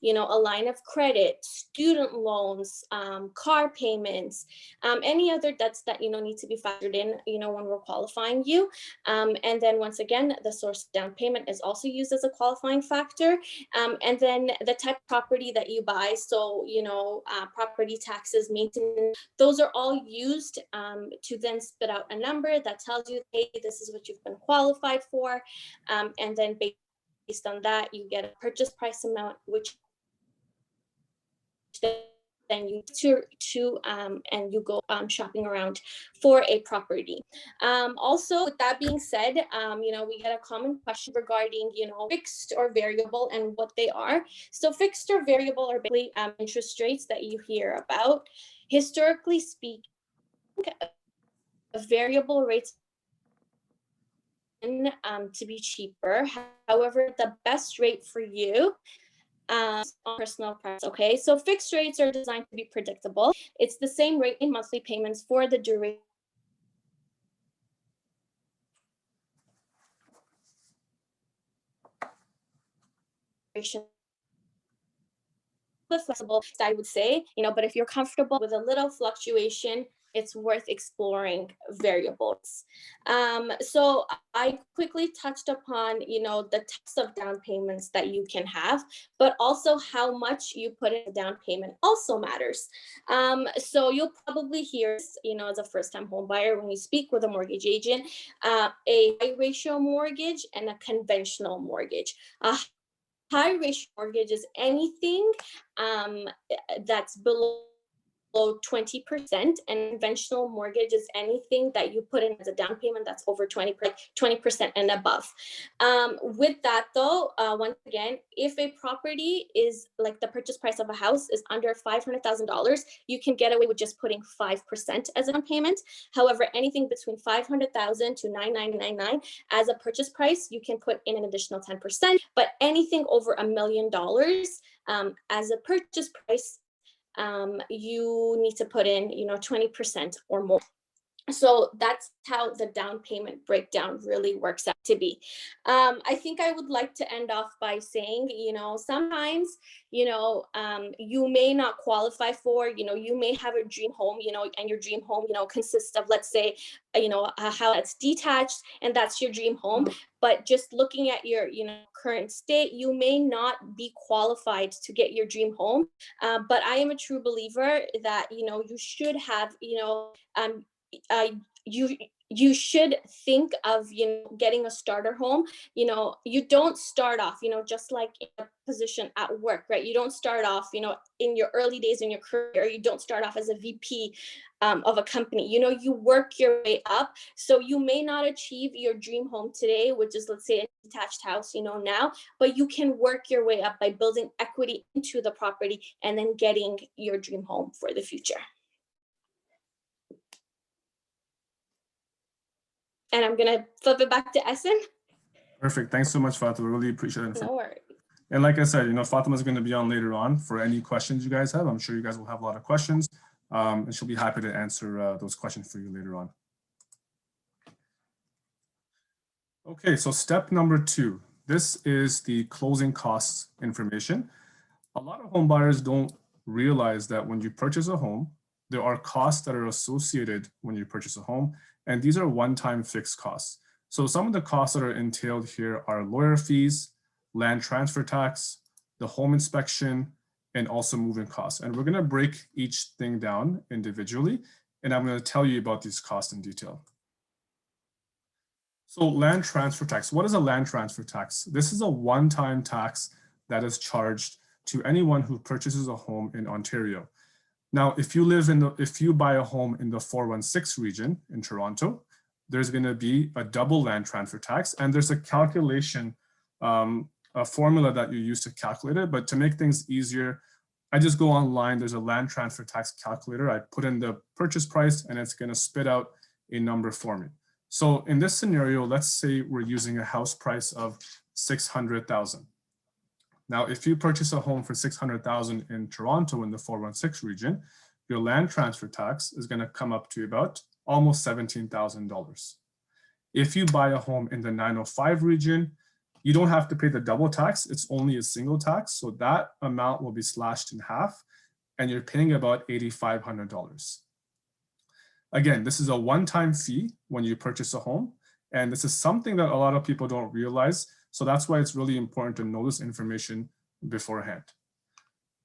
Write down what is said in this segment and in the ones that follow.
a line of credit, student loans, car payments, any other debts that, need to be factored in, when we're qualifying you. And then once again, the source down payment is also used as a qualifying factor. And then the type of property that you buy, so, property taxes, maintenance, those are all used to then spit out a number that tells you, hey, this is what you've been qualified for. And then based on that, you get a purchase price amount, which then you to and you go shopping around for a property. Also, with that being said, we get a common question regarding, fixed or variable and what they are. So fixed or variable are basically interest rates that you hear about. Historically speaking, variable rates to be cheaper. However, the best rate for you on personal price. Okay, so fixed rates are designed to be predictable. It's the same rate in monthly payments for the duration. Flexible, I would say, but if you're comfortable with a little fluctuation, it's worth exploring variables. So I quickly touched upon, the types of down payments that you can have, but also how much you put in a down payment also matters. So you'll probably hear, as a first-time home buyer, when you speak with a mortgage agent, a high ratio mortgage and a conventional mortgage. High ratio mortgage is anything that's below 20%, and conventional mortgage is anything that you put in as a down payment that's over 20% and above. With that though, once again, if a property is like the purchase price of a house is under $500,000, you can get away with just putting 5% as a down payment. However, anything between $500,000 to $9,999 as a purchase price, you can put in an additional 10%. But anything over $1 million as a purchase price, you need to put in, 20% or more. So that's how the down payment breakdown really works out to be. I think I would like to end off by saying, sometimes, you may not qualify for, you may have a dream home, and your dream home, consists of, let's say, a house that's detached, and that's your dream home. But just looking at your, current state, you may not be qualified to get your dream home. But I am a true believer that, you should have, you should think of, getting a starter home. You don't start off, just like in a position at work, right? You don't start off, in your early days in your career, you don't start off as a VP of a company. You work your way up. So you may not achieve your dream home today, which is, let's say, a detached house, now, but you can work your way up by building equity into the property and then getting your dream home for the future. And I'm going to flip it back to Essen. Perfect. Thanks so much, Fatima. Really appreciate it. No worries. And like I said, Fatima is going to be on later on for any questions you guys have. I'm sure you guys will have a lot of questions, and she'll be happy to answer those questions for you later on. Okay, so step number 2. This is the closing costs information. A lot of home buyers don't realize that when you purchase a home, there are costs that are associated when you purchase a home, and these are one-time fixed costs. So some of the costs that are entailed here are lawyer fees, land transfer tax, the home inspection, and also moving costs. And we're going to break each thing down individually, and I'm going to tell you about these costs in detail. So land transfer tax. What is a land transfer tax? This is a one-time tax that is charged to anyone who purchases a home in Ontario. Now, if you buy a home in the 416 region in Toronto, there's going to be a double land transfer tax, and there's a calculation, a formula that you use to calculate it. But to make things easier, I just go online. There's a land transfer tax calculator. I put in the purchase price, and it's going to spit out a number for me. So in this scenario, let's say we're using a house price of $600,000. Now, if you purchase a home for $600,000 in Toronto in the 416 region, your land transfer tax is going to come up to about almost $17,000. If you buy a home in the 905 region, you don't have to pay the double tax. It's only a single tax. So that amount will be slashed in half and you're paying about $8,500. Again, this is a one-time fee when you purchase a home. And this is something that a lot of people don't realize. So that's why it's really important to know this information beforehand.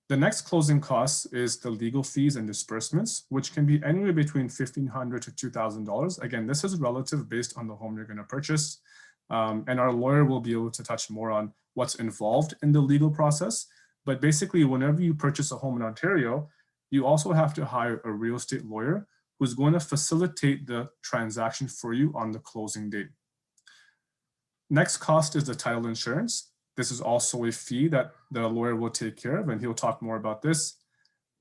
The next closing cost is the legal fees and disbursements, which can be anywhere between $1,500 to $2,000. Again, this is relative based on the home you're going to purchase. And our lawyer will be able to touch more on what's involved in the legal process. But basically, whenever you purchase a home in Ontario, you also have to hire a real estate lawyer who's going to facilitate the transaction for you on the closing date. Next cost is the title insurance. This is also a fee that the lawyer will take care of, and he'll talk more about this.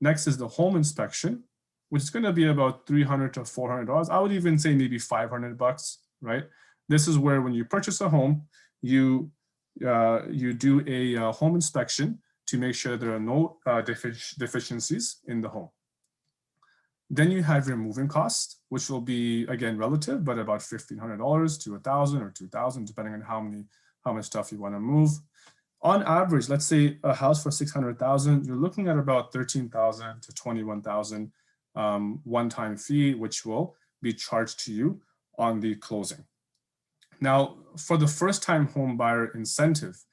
Next is the home inspection, which is going to be about $300 to $400. I would even say maybe $500, right? This is where when you purchase a home, you do a home inspection to make sure there are no deficiencies in the home. Then you have your moving cost, which will be, again, relative, but about $1,500 to $1,000 or $2,000, depending on how much stuff you want to move. On average, let's say a house for $600,000, you're looking at about $13,000 to $21,000 one-time fee, which will be charged to you on the closing. Now, for the first-time home buyer incentive,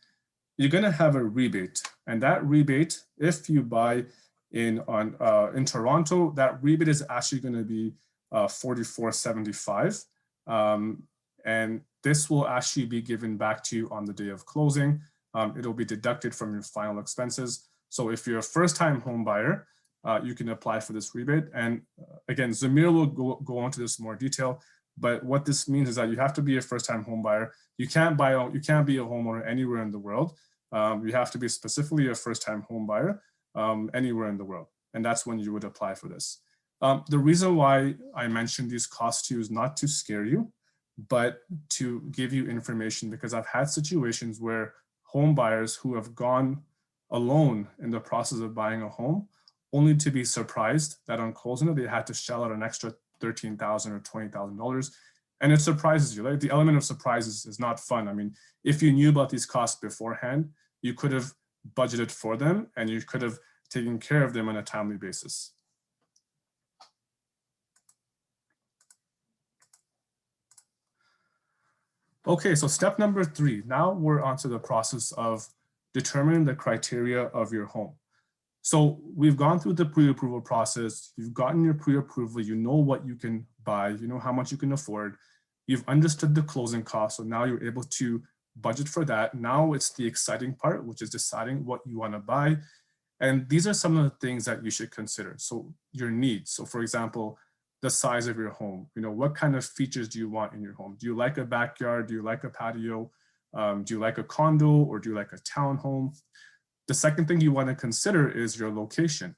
you're going to have a rebate, and that rebate, if you buy in Toronto, that rebate is actually going to be $44.75, and this will actually be given back to you on the day of closing. It'll be deducted from your final expenses. So if you're a first-time home buyer, you can apply for this rebate. And again, Zamir will go into this in more detail. But what this means is that you have to be a first-time home buyer. You can't be a homeowner anywhere in the world. You have to be specifically a first-time home buyer anywhere in the world. And that's when you would apply for this. The reason why I mentioned these costs to you is not to scare you, but to give you information, because I've had situations where home buyers who have gone alone in the process of buying a home, only to be surprised that on closing they had to shell out an extra $13,000 or $20,000. And it surprises you. Like, the element of surprise is not fun. I mean, if you knew about these costs beforehand, you could have budgeted for them and you could have taken care of them on a timely basis. Okay, so step number 3, now we're onto the process of determining the criteria of your home. So we've gone through the pre-approval process, you've gotten your pre-approval, you know what you can buy, you know how much you can afford, you've understood the closing costs, so now you're able to budget for that. Now it's the exciting part, which is deciding what you want to buy. And these are some of the things that you should consider. So your needs. So for example, the size of your home, you know, what kind of features do you want in your home? Do you like a backyard? Do you like a patio? Do you like a condo, or do you like a townhome? The second thing you want to consider is your location.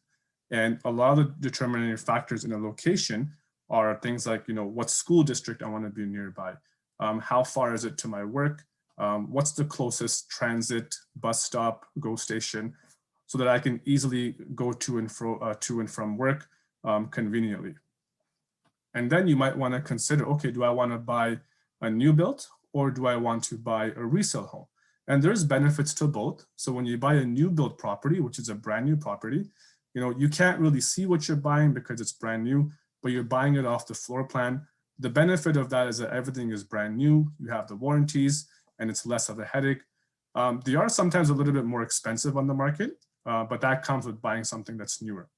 And a lot of the determining factors in a location are things like, you know, what school district I want to be nearby. How far is it to my work? What's the closest transit, bus stop, GO station, so that I can easily go to and from work conveniently. And then you might want to consider, okay, do I want to buy a new build or do I want to buy a resale home? And there's benefits to both. So when you buy a new build property, which is a brand new property, you know, you can't really see what you're buying because it's brand new, but you're buying it off the floor plan. The benefit of that is that everything is brand new. You have the warranties and it's less of a headache. They are sometimes a little bit more expensive on the market, but that comes with buying something that's newer.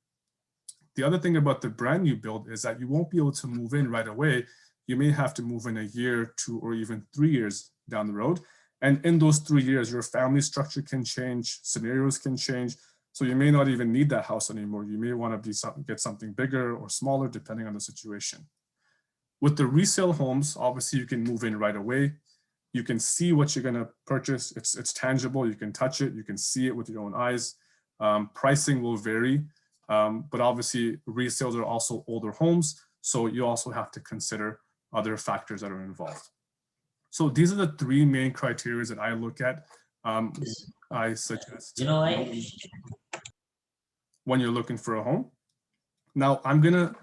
The other thing about the brand new build is that you won't be able to move in right away. You may have to move in a year, 2, or even 3 years down the road. And in those 3 years, your family structure can change, scenarios can change. So you may not even need that house anymore. You may want to get something bigger or smaller, depending on the situation. With the resale homes, obviously you can move in right away. You can see what you're going to purchase. It's tangible. You can touch it. You can see it with your own eyes. Pricing will vary. But obviously resales are also older homes, so you also have to consider other factors that are involved. So these are the 3 main criteria that I look at. I suggest when you're looking for a home. Now I'm gonna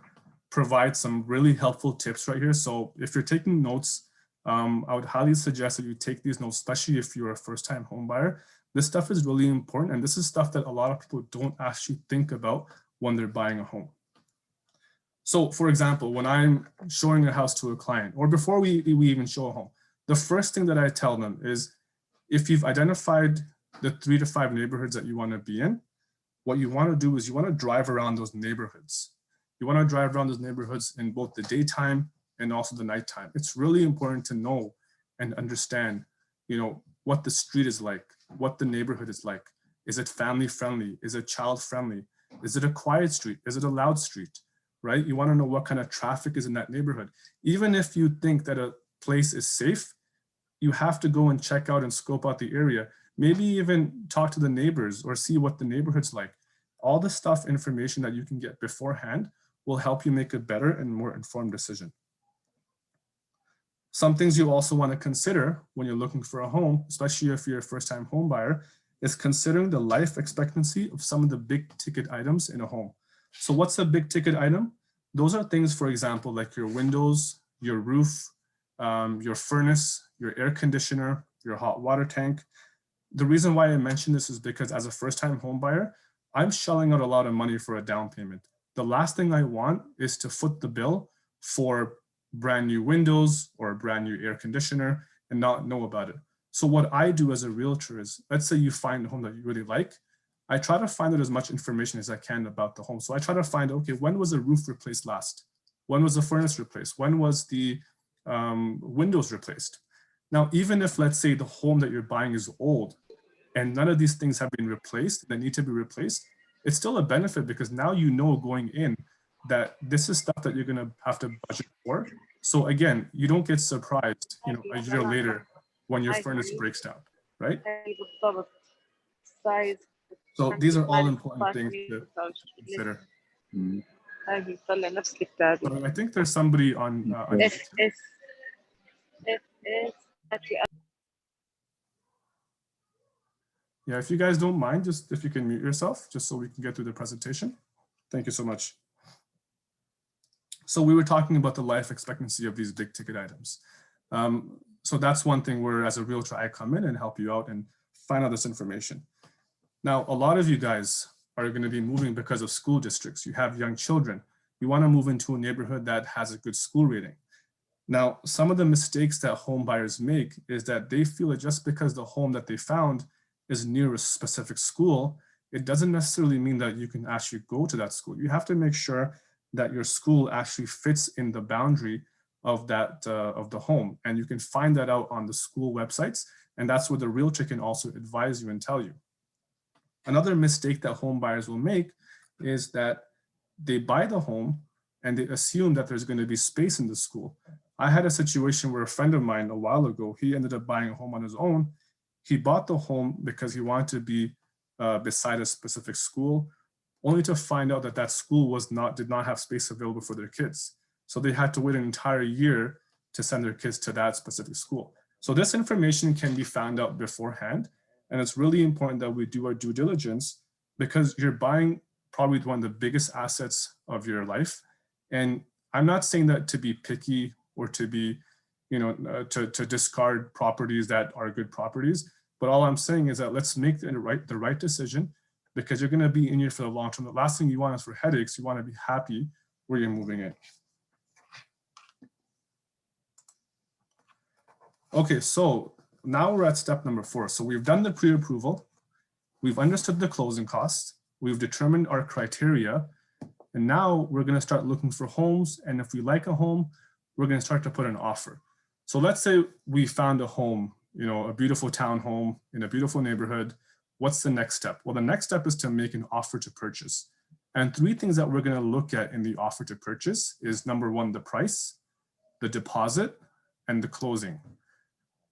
provide some really helpful tips right here. So if you're taking notes, I would highly suggest that you take these notes, especially if you're a first-time home buyer. This stuff is really important, and this is stuff that a lot of people don't actually think about when they're buying a home. So for example, when I'm showing a house to a client, or before we even show a home, the first thing that I tell them is, if you've identified the 3 to 5 neighborhoods that you want to be in, what you want to do is you want to drive around those neighborhoods. You want to drive around those neighborhoods in both the daytime and also the nighttime. It's really important to know and understand, what the street is like, what the neighborhood is like. Is it family friendly? Is it child friendly? Is it a quiet street? Is it a loud street, right? You want to know what kind of traffic is in that neighborhood. Even if you think that a place is safe, you have to go and check out and scope out the area. Maybe even talk to the neighbors or see what the neighborhood's like. All the stuff, information that you can get beforehand will help you make a better and more informed decision. Some things you also want to consider when you're looking for a home, especially if you're a first-time home buyer, is considering the life expectancy of some of the big ticket items in a home. So what's a big ticket item? Those are things, for example, like your windows, your roof, your furnace, your air conditioner, your hot water tank. The reason why I mention this is because as a first-time home buyer, I'm shelling out a lot of money for a down payment. The last thing I want is to foot the bill for brand new windows or a brand new air conditioner and not know about it. So what I do as a realtor is, let's say you find a home that you really like, I try to find out as much information as I can about the home. So I try to find, okay, when was the roof replaced last? When was the furnace replaced? When was the windows replaced? Now, even if, let's say, the home that you're buying is old and none of these things have been replaced, that need to be replaced, it's still a benefit because now you know going in that this is stuff that you're going to have to budget for. So again, you don't get surprised, a year later when your furnace breaks down, right? So these are all important things to consider. So I think there's somebody on yeah, if you guys don't mind, just if you can mute yourself, just so we can get through the presentation. Thank you so much. So we were talking about the life expectancy of these big ticket items. So that's one thing where as a realtor, I come in and help you out and find out this information. Now, a lot of you guys are going to be moving because of school districts. You have young children. You want to move into a neighborhood that has a good school rating. Now, some of the mistakes that home buyers make is that they feel that just because the home that they found is near a specific school, it doesn't necessarily mean that you can actually go to that school. You have to make sure that your school actually fits in the boundary of that of the home, and you can find that out on the school websites, and that's where the realtor can also advise you and tell you. Another mistake that home buyers will make is that they buy the home and they assume that there's going to be space in the school. I had a situation where a friend of mine a while ago, he ended up buying a home on his own. He bought the home because he wanted to be beside a specific school, only to find out that that school did not have space available for their kids. So they had to wait an entire year to send their kids to that specific school. So this information can be found out beforehand. And it's really important that we do our due diligence because you're buying probably one of the biggest assets of your life. And I'm not saying that to be picky or to be, to discard properties that are good properties. But all I'm saying is that let's make the right decision because you're going to be in here for the long term. The last thing you want is for headaches. You want to be happy where you're moving in. Okay, so now we're at step number 4. So we've done the pre-approval. We've understood the closing costs. We've determined our criteria. And now we're going to start looking for homes. And if we like a home, we're going to start to put an offer. So let's say we found a home, a beautiful townhome in a beautiful neighborhood. What's the next step? Well, the next step is to make an offer to purchase. And 3 things that we're going to look at in the offer to purchase is number 1, the price, the deposit, and the closing.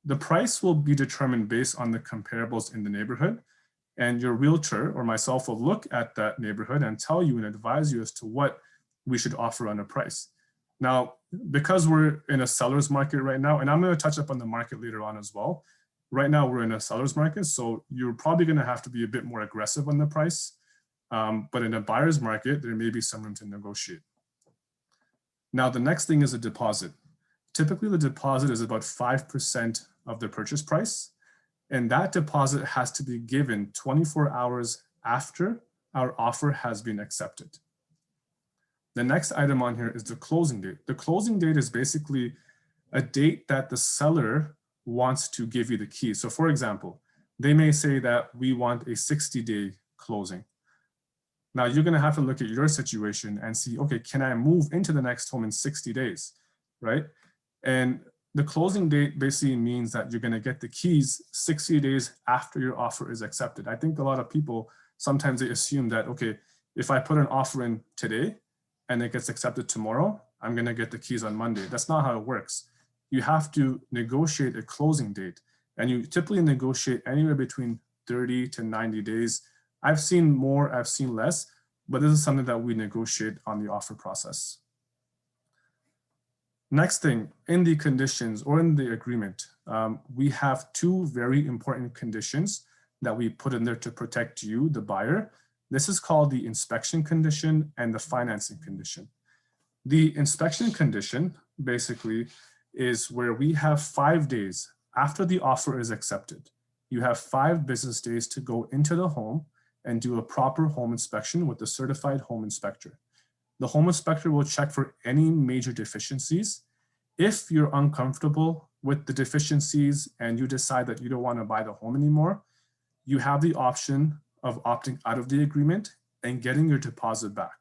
The price will be determined based on the comparables in the neighborhood. And your realtor or myself will look at that neighborhood and tell you and advise you as to what we should offer on a price. Now, because we're in a seller's market right now, and I'm going to touch up on the market later on as well. Right now, we're in a seller's market, so you're probably going to have to be a bit more aggressive on the price. But in a buyer's market, there may be some room to negotiate. Now, the next thing is a deposit. typically the deposit is about 5% of the purchase price. And that deposit has to be given 24 hours after our offer has been accepted. The next item on here is the closing date. The closing date is basically a date that the seller wants to give you the keys. So for example, they may say that we want a 60-day closing. Now you're going to have to look at your situation and see, okay, can I move into the next home in 60 days, right? And the closing date basically means that you're going to get the keys 60 days after your offer is accepted. I think a lot of people, sometimes they assume that, okay, if I put an offer in today and it gets accepted tomorrow, I'm going to get the keys on Monday. That's not how it works. You have to negotiate a closing date, and you typically negotiate anywhere between 30 to 90 days. I've seen more, I've seen less, but this is something that we negotiate on the offer process. Next thing, in the conditions or in the agreement, we have two very important conditions that we put in there to protect you, the buyer. This is called the inspection condition and the financing condition. The inspection condition basically is where we have 5 days after the offer is accepted. You have 5 business days to go into the home and do a proper home inspection with the certified home inspector. The home inspector will check for any major deficiencies. If you're uncomfortable with the deficiencies and you decide that you don't want to buy the home anymore, you have the option of opting out of the agreement and getting your deposit back.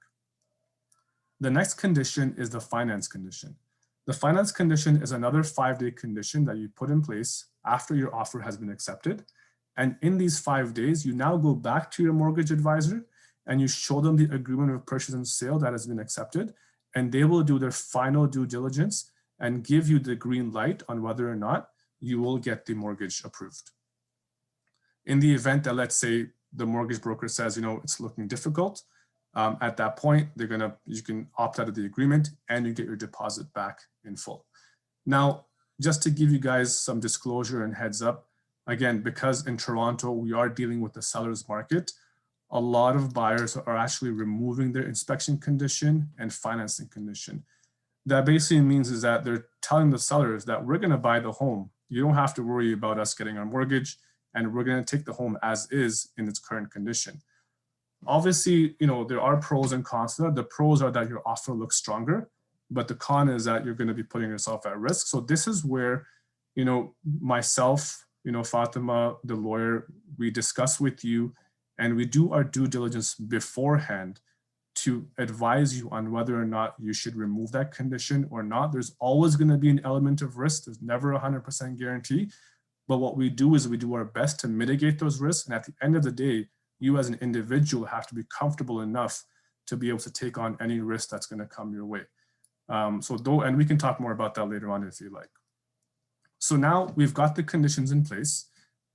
The next condition is the finance condition. The finance condition is another 5-day condition that you put in place after your offer has been accepted. And in these 5 days, you now go back to your mortgage advisor and you show them the agreement of purchase and sale that has been accepted, and they will do their final due diligence and give you the green light on whether or not you will get the mortgage approved. In the event that, let's say, the mortgage broker says, you know, it's looking difficult, at that point, you can opt out of the agreement and you get your deposit back in full. Now, just to give you guys some disclosure and heads up, again, because in Toronto, we are dealing with the seller's market, a lot of buyers are actually removing their inspection condition and financing condition. That basically means is that they're telling the sellers that we're going to buy the home. You don't have to worry about us getting our mortgage, and we're going to take the home as is in its current condition. Obviously, you know, there are pros and cons to that. The pros are that your offer looks stronger, but the con is that you're going to be putting yourself at risk. So this is where, you know, myself, you know, Fatima, the lawyer, we discuss with you and we do our due diligence beforehand to advise you on whether or not you should remove that condition or not. There's always going to be an element of risk. There's never 100% guarantee. But what we do is we do our best to mitigate those risks. And at the end of the day, you as an individual have to be comfortable enough to be able to take on any risk that's going to come your way. And we can talk more about that later on if you like. So now we've got the conditions in place.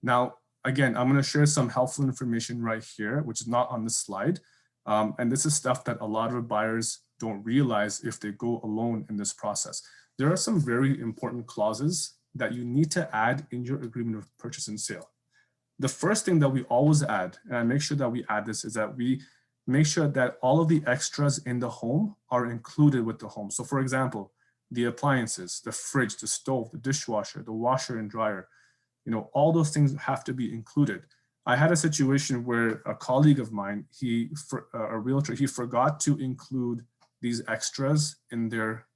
Now, again, I'm going to share some helpful information right here, which is not on this slide. And this is stuff that a lot of buyers don't realize if they go alone in this process. There are some very important clauses that you need to add in your agreement of purchase and sale. The first thing that we always add, and I make sure that we add this, is that we make sure that all of the extras in the home are included with the home. So for example, the appliances, the fridge, the stove, the dishwasher, the washer and dryer, you know, all those things have to be included. I had a situation where a colleague of mine, a realtor, he forgot to include these extras in their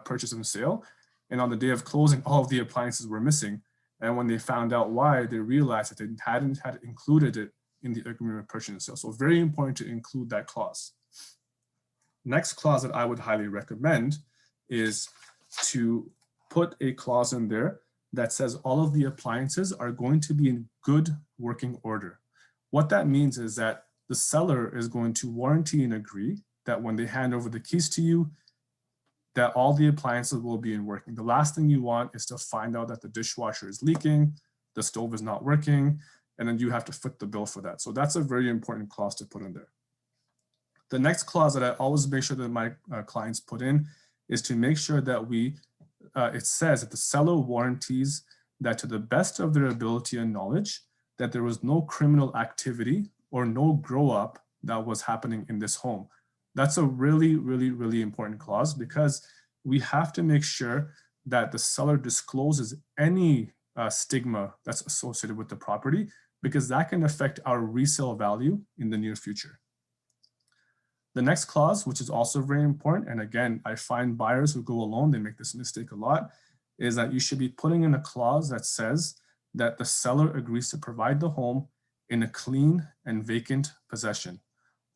purchase and sale. And on the day of closing, all of the appliances were missing. And when they found out why, they realized that they hadn't had included it in the agreement of purchase and sale. So very important to include that clause. Next clause that I would highly recommend is to put a clause in there that says all of the appliances are going to be in good working order. What that means is that the seller is going to warranty and agree that when they hand over the keys to you, that all the appliances will be in working. The last thing you want is to find out that the dishwasher is leaking, the stove is not working, and then you have to foot the bill for that. So that's a very important clause to put in there. The next clause that I always make sure that my clients put in is to make sure that it says that the seller warranties that to the best of their ability and knowledge, that there was no criminal activity or no grow up that was happening in this home. That's a really, really, really important clause because we have to make sure that the seller discloses any stigma that's associated with the property, because that can affect our resale value in the near future. The next clause, which is also very important, and again, I find buyers who go alone, they make this mistake a lot, is that you should be putting in a clause that says that the seller agrees to provide the home in a clean and vacant possession.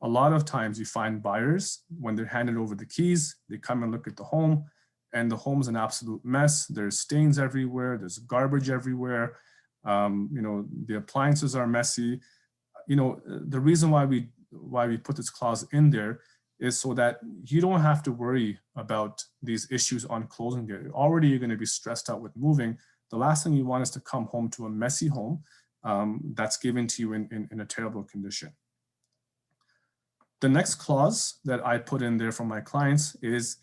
A lot of times you find buyers, when they're handed over the keys, they come and look at the home, and the home's an absolute mess. There's stains everywhere, there's garbage everywhere, the appliances are messy. The reason why we put this clause in there is so that you don't have to worry about these issues on closing day. Already you're going to be stressed out with moving. The last thing you want is to come home to a messy home that's given to you in a terrible condition. The next clause that I put in there for my clients is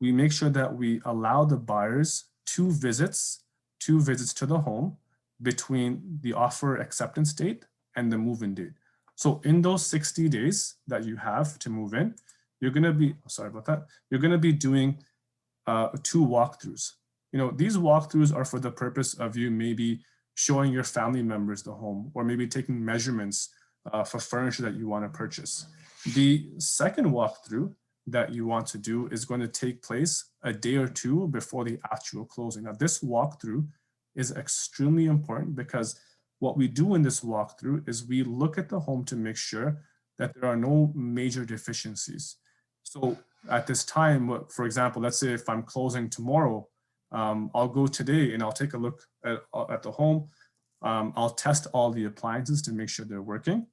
we make sure that we allow the buyers two visits to the home between the offer acceptance date and the move-in date. So in those 60 days that you have to move in, you're going to be, sorry about that, you're going to be doing 2 walkthroughs. These walkthroughs are for the purpose of you maybe showing your family members the home, or maybe taking measurements for furniture that you want to purchase. The second walkthrough that you want to do is going to take place a day or two before the actual closing. Now, this walkthrough is extremely important because what we do in this walkthrough is we look at the home to make sure that there are no major deficiencies. So at this time, for example, let's say if I'm closing tomorrow, I'll go today and I'll take a look at the home. I'll test all the appliances to make sure they're working.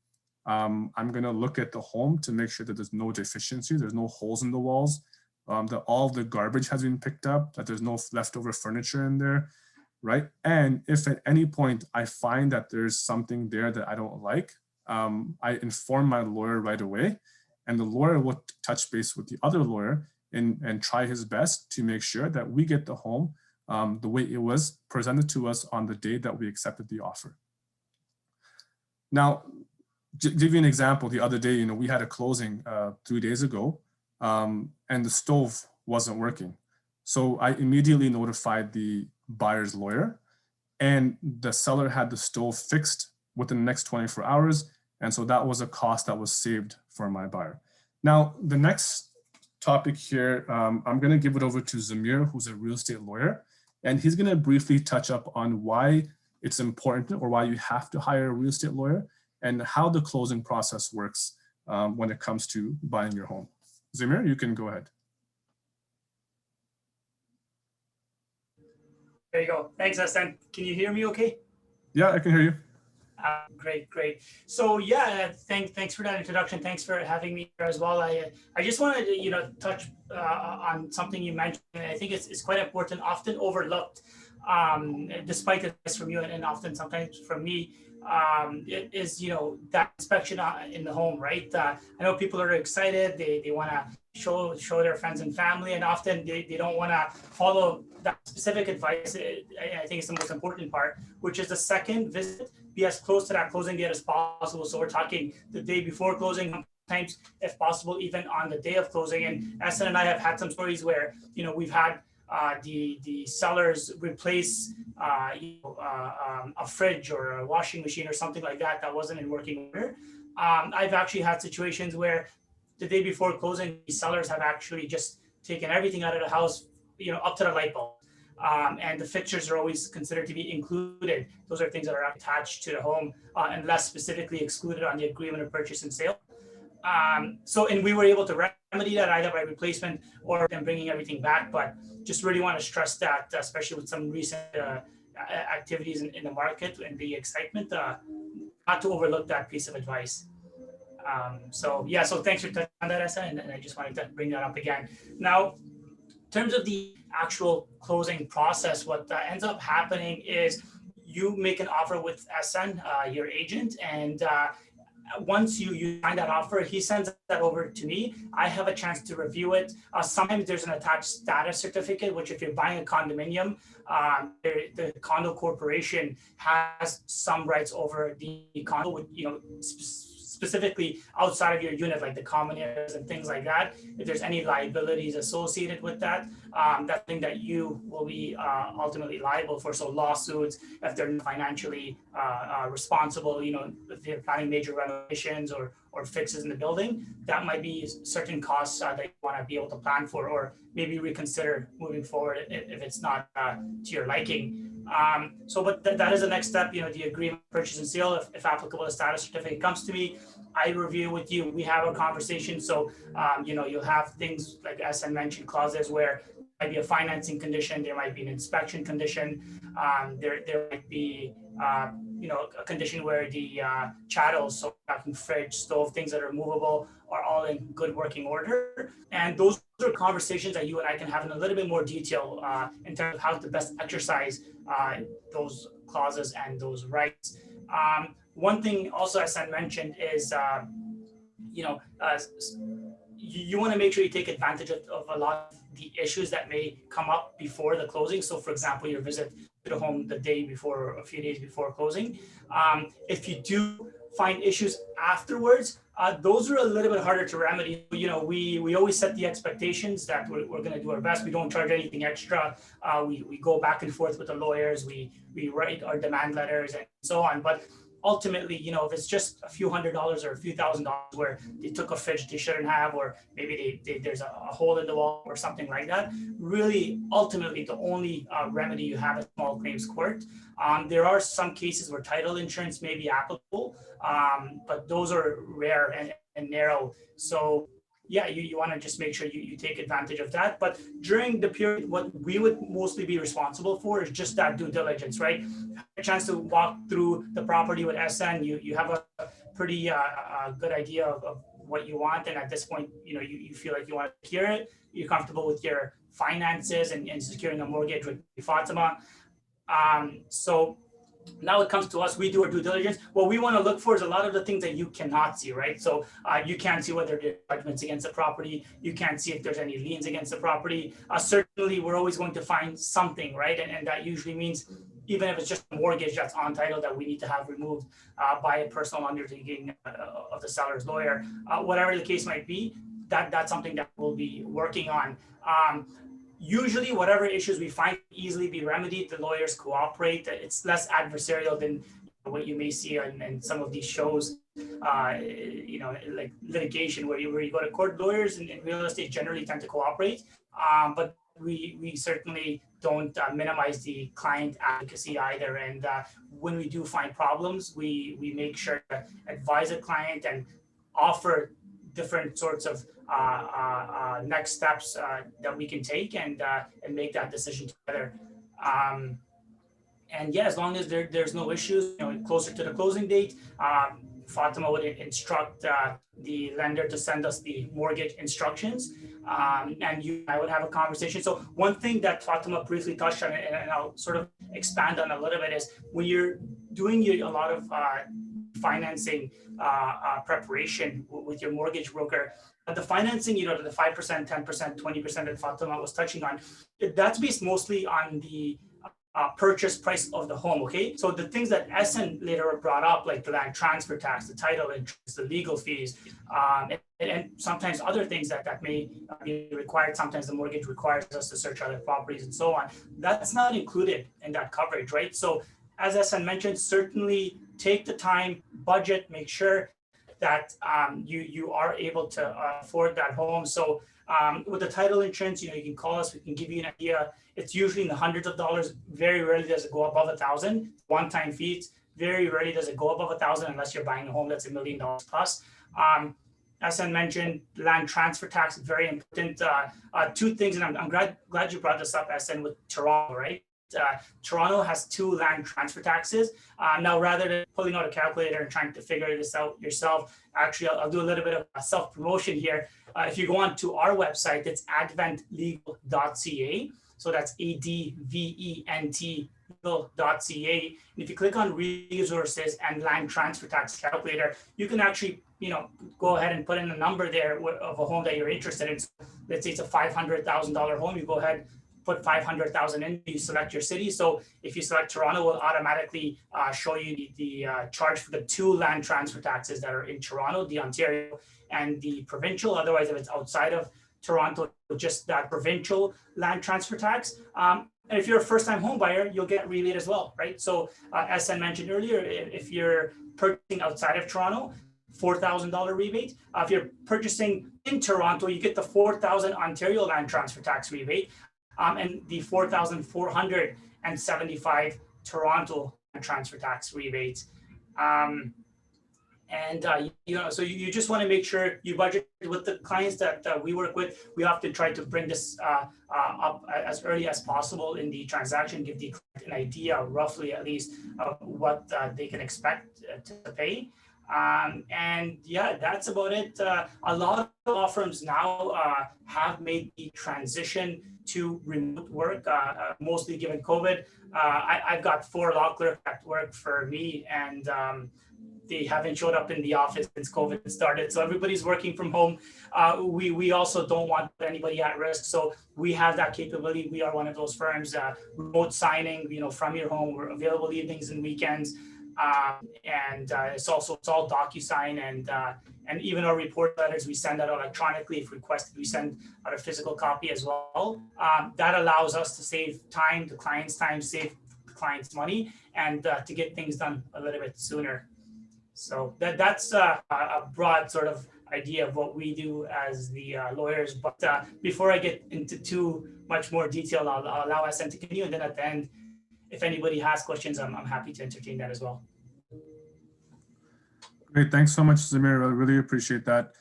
I'm going to look at the home to make sure that there's no deficiency, there's no holes in the walls, that all the garbage has been picked up, that there's no leftover furniture in there, right? And if at any point I find that there's something there that I don't like, I inform my lawyer right away, and the lawyer will touch base with the other lawyer and try his best to make sure that we get the home the way it was presented to us on the day that we accepted the offer. Now, give you an example, the other day, we had a closing 3 days ago, and the stove wasn't working. So I immediately notified the buyer's lawyer, and the seller had the stove fixed within the next 24 hours. And so that was a cost that was saved for my buyer. Now, the next topic here, I'm going to give it over to Zamir, who's a real estate lawyer, and he's going to briefly touch up on why it's important, or why you have to hire a real estate lawyer, and how the closing process works when it comes to buying your home. Zamir, you can go ahead. There you go. Thanks, Hassan. Can you hear me okay? Yeah, I can hear you. Great. So yeah, thanks for that introduction. Thanks for having me here as well. I just wanted to touch on something you mentioned. I think it's quite important, often overlooked, despite the advice from you, and often sometimes from me. It is that inspection in the home, right? I know people are excited. They want to show their friends and family, and often they don't want to follow that specific advice. I think it's the most important part, which is the second visit, be as close to that closing date as possible. So we're talking the day before closing, sometimes if possible even on the day of closing. And Essen and I have had some stories where we've had the sellers replace a fridge or a washing machine or something like that wasn't in working order. I've actually had situations where the day before closing, the sellers have actually just taken everything out of the house, up to the light bulb. And the fixtures are always considered to be included. Those are things that are attached to the home, unless specifically excluded on the agreement of purchase and sale. And we were able to remedy that either by replacement or them bringing everything back. But just really want to stress that, especially with some recent activities in the market and the excitement, not to overlook that piece of advice. So thanks for touching on that, Essa, and I just wanted to bring that up again. Now, in terms of the actual closing process, what ends up happening is you make an offer with SN, your agent, and once you sign that offer, he sends that over to me. I have a chance to review it. Sometimes there's an attached status certificate, which if you're buying a condominium, the condo corporation has some rights over the condo, with specifically outside of your unit, like the common areas and things like that. If there's any liabilities associated with that, that's thing that you will be ultimately liable for. So lawsuits, if they're financially responsible, if they're planning major renovations or fixes in the building, that might be certain costs that you want to be able to plan for, or maybe reconsider moving forward if it's not to your liking. But that is the next step. The agreement, purchase and sale, if applicable, the status certificate comes to me, I review with you, we have a conversation. So, you'll have things like, as I mentioned, clauses where there might be a financing condition, there might be an inspection condition, there might be, a condition where the chattels, so fridge, stove, things that are movable, are all in good working order. And those are conversations that you and I can have in a little bit more detail in terms of how to best exercise those clauses and those rights. One thing also, as I mentioned, is you want to make sure you take advantage of a lot of the issues that may come up before the closing. So, for example, your visit to the home the day before, or a few days before closing. If you do find issues afterwards, those are a little bit harder to remedy. We always set the expectations that we're going to do our best. We don't charge anything extra. We go back and forth with the lawyers. We write our demand letters and so on. But ultimately, if it's just a few $100s or a few $1,000s where they took a fridge they shouldn't have, or maybe there's a hole in the wall or something like that, really, ultimately, the only remedy you have is small claims court. There are some cases where title insurance may be applicable, but those are rare and narrow. So yeah, you want to just make sure you take advantage of that. But during the period, what we would mostly be responsible for is just that due diligence, right? A chance to walk through the property with SN, you have a pretty good idea of what you want. And at this point, you feel like you want to secure it. You're comfortable with your finances and securing a mortgage with Fatima. So now it comes to us, we do our due diligence. What we want to look for is a lot of the things that you cannot see, right? So you can't see whether there are judgments against the property. You can't see if there's any liens against the property. Certainly, we're always going to find something, right? And that usually means, even if it's just a mortgage that's on title that we need to have removed by a personal undertaking of the seller's lawyer, whatever the case might be, that's something that we'll be working on. Usually, whatever issues we find easily be remedied, the lawyers cooperate. It's less adversarial than what you may see in some of these shows, like litigation, where you go to court. Lawyers in real estate generally tend to cooperate, but we certainly don't minimize the client advocacy either. And when we do find problems, we make sure to advise a client and offer different sorts of next steps that we can take and make that decision together. And yeah, as long as there's no issues, closer to the closing date, Fatima would instruct the lender to send us the mortgage instructions, and you and I would have a conversation. So one thing that Fatima briefly touched on, and I'll sort of expand on a little bit, is when you're doing a lot of financing preparation with your mortgage broker, the financing, the 5%, 10%, 20% that Fatima was touching on, that's based mostly on the purchase price of the home. Okay, so the things that SN later brought up, like the land transfer tax, the title interest, the legal fees, and sometimes other things that may be required. Sometimes the mortgage requires us to search other properties and so on. That's not included in that coverage, right? So as SN mentioned, certainly take the time, budget, make sure that you are able to afford that home. So with the title insurance, you can call us, we can give you an idea. It's usually in the hundreds of dollars. Very rarely does it go above $1,000. One-time fees. Very rarely does it go above $1,000 unless you're buying a home that's $1 million plus. As I mentioned, land transfer tax is very important. Two things, and I'm glad you brought this up, SN, with Toronto, right? Toronto has 2 land transfer taxes. Now, rather than pulling out a calculator and trying to figure this out yourself, actually, I'll do a little bit of self-promotion here. If you go on to our website, it's adventlegal.ca. So that's ADVENT legal.ca. And if you click on resources and land transfer tax calculator, you can actually go ahead and put in a number there of a home that you're interested in. So let's say it's a $500,000 home. You go ahead, put 500,000 in, you select your city. So if you select Toronto, we'll automatically show you the charge for the 2 land transfer taxes that are in Toronto, the Ontario and the provincial. Otherwise, if it's outside of Toronto, just that provincial land transfer tax. And if you're a first-time home buyer, you'll get rebate as well, right? So as I mentioned earlier, if you're purchasing outside of Toronto, $4,000 rebate. If you're purchasing in Toronto, you get the 4,000 Ontario land transfer tax rebate, and the 4,475 Toronto land transfer tax rebate. So you just want to make sure you budget with the clients that we work with. We have to try to bring this up as early as possible in the transaction, give the client an idea, roughly at least, of what they can expect to pay. And yeah, that's about it. A lot of law firms now have made the transition to remote work, mostly given COVID. I've got 4 law clerks that work for me, and they haven't showed up in the office since COVID started. So everybody's working from home. We also don't want anybody at risk. So we have that capability. We are one of those firms, remote signing, from your home. We're available evenings and weekends. It's all DocuSign, and even our report letters we send out electronically. If requested, we send out a physical copy as well. That allows us to save time, the client's time, save the client's money, and to get things done a little bit sooner. So that's a broad sort of idea of what we do as the lawyers. But before I get into too much more detail, I'll allow SN to continue, and then at the end, if anybody has questions, I'm happy to entertain that as well. Great, thanks so much, Zamir. I really appreciate that.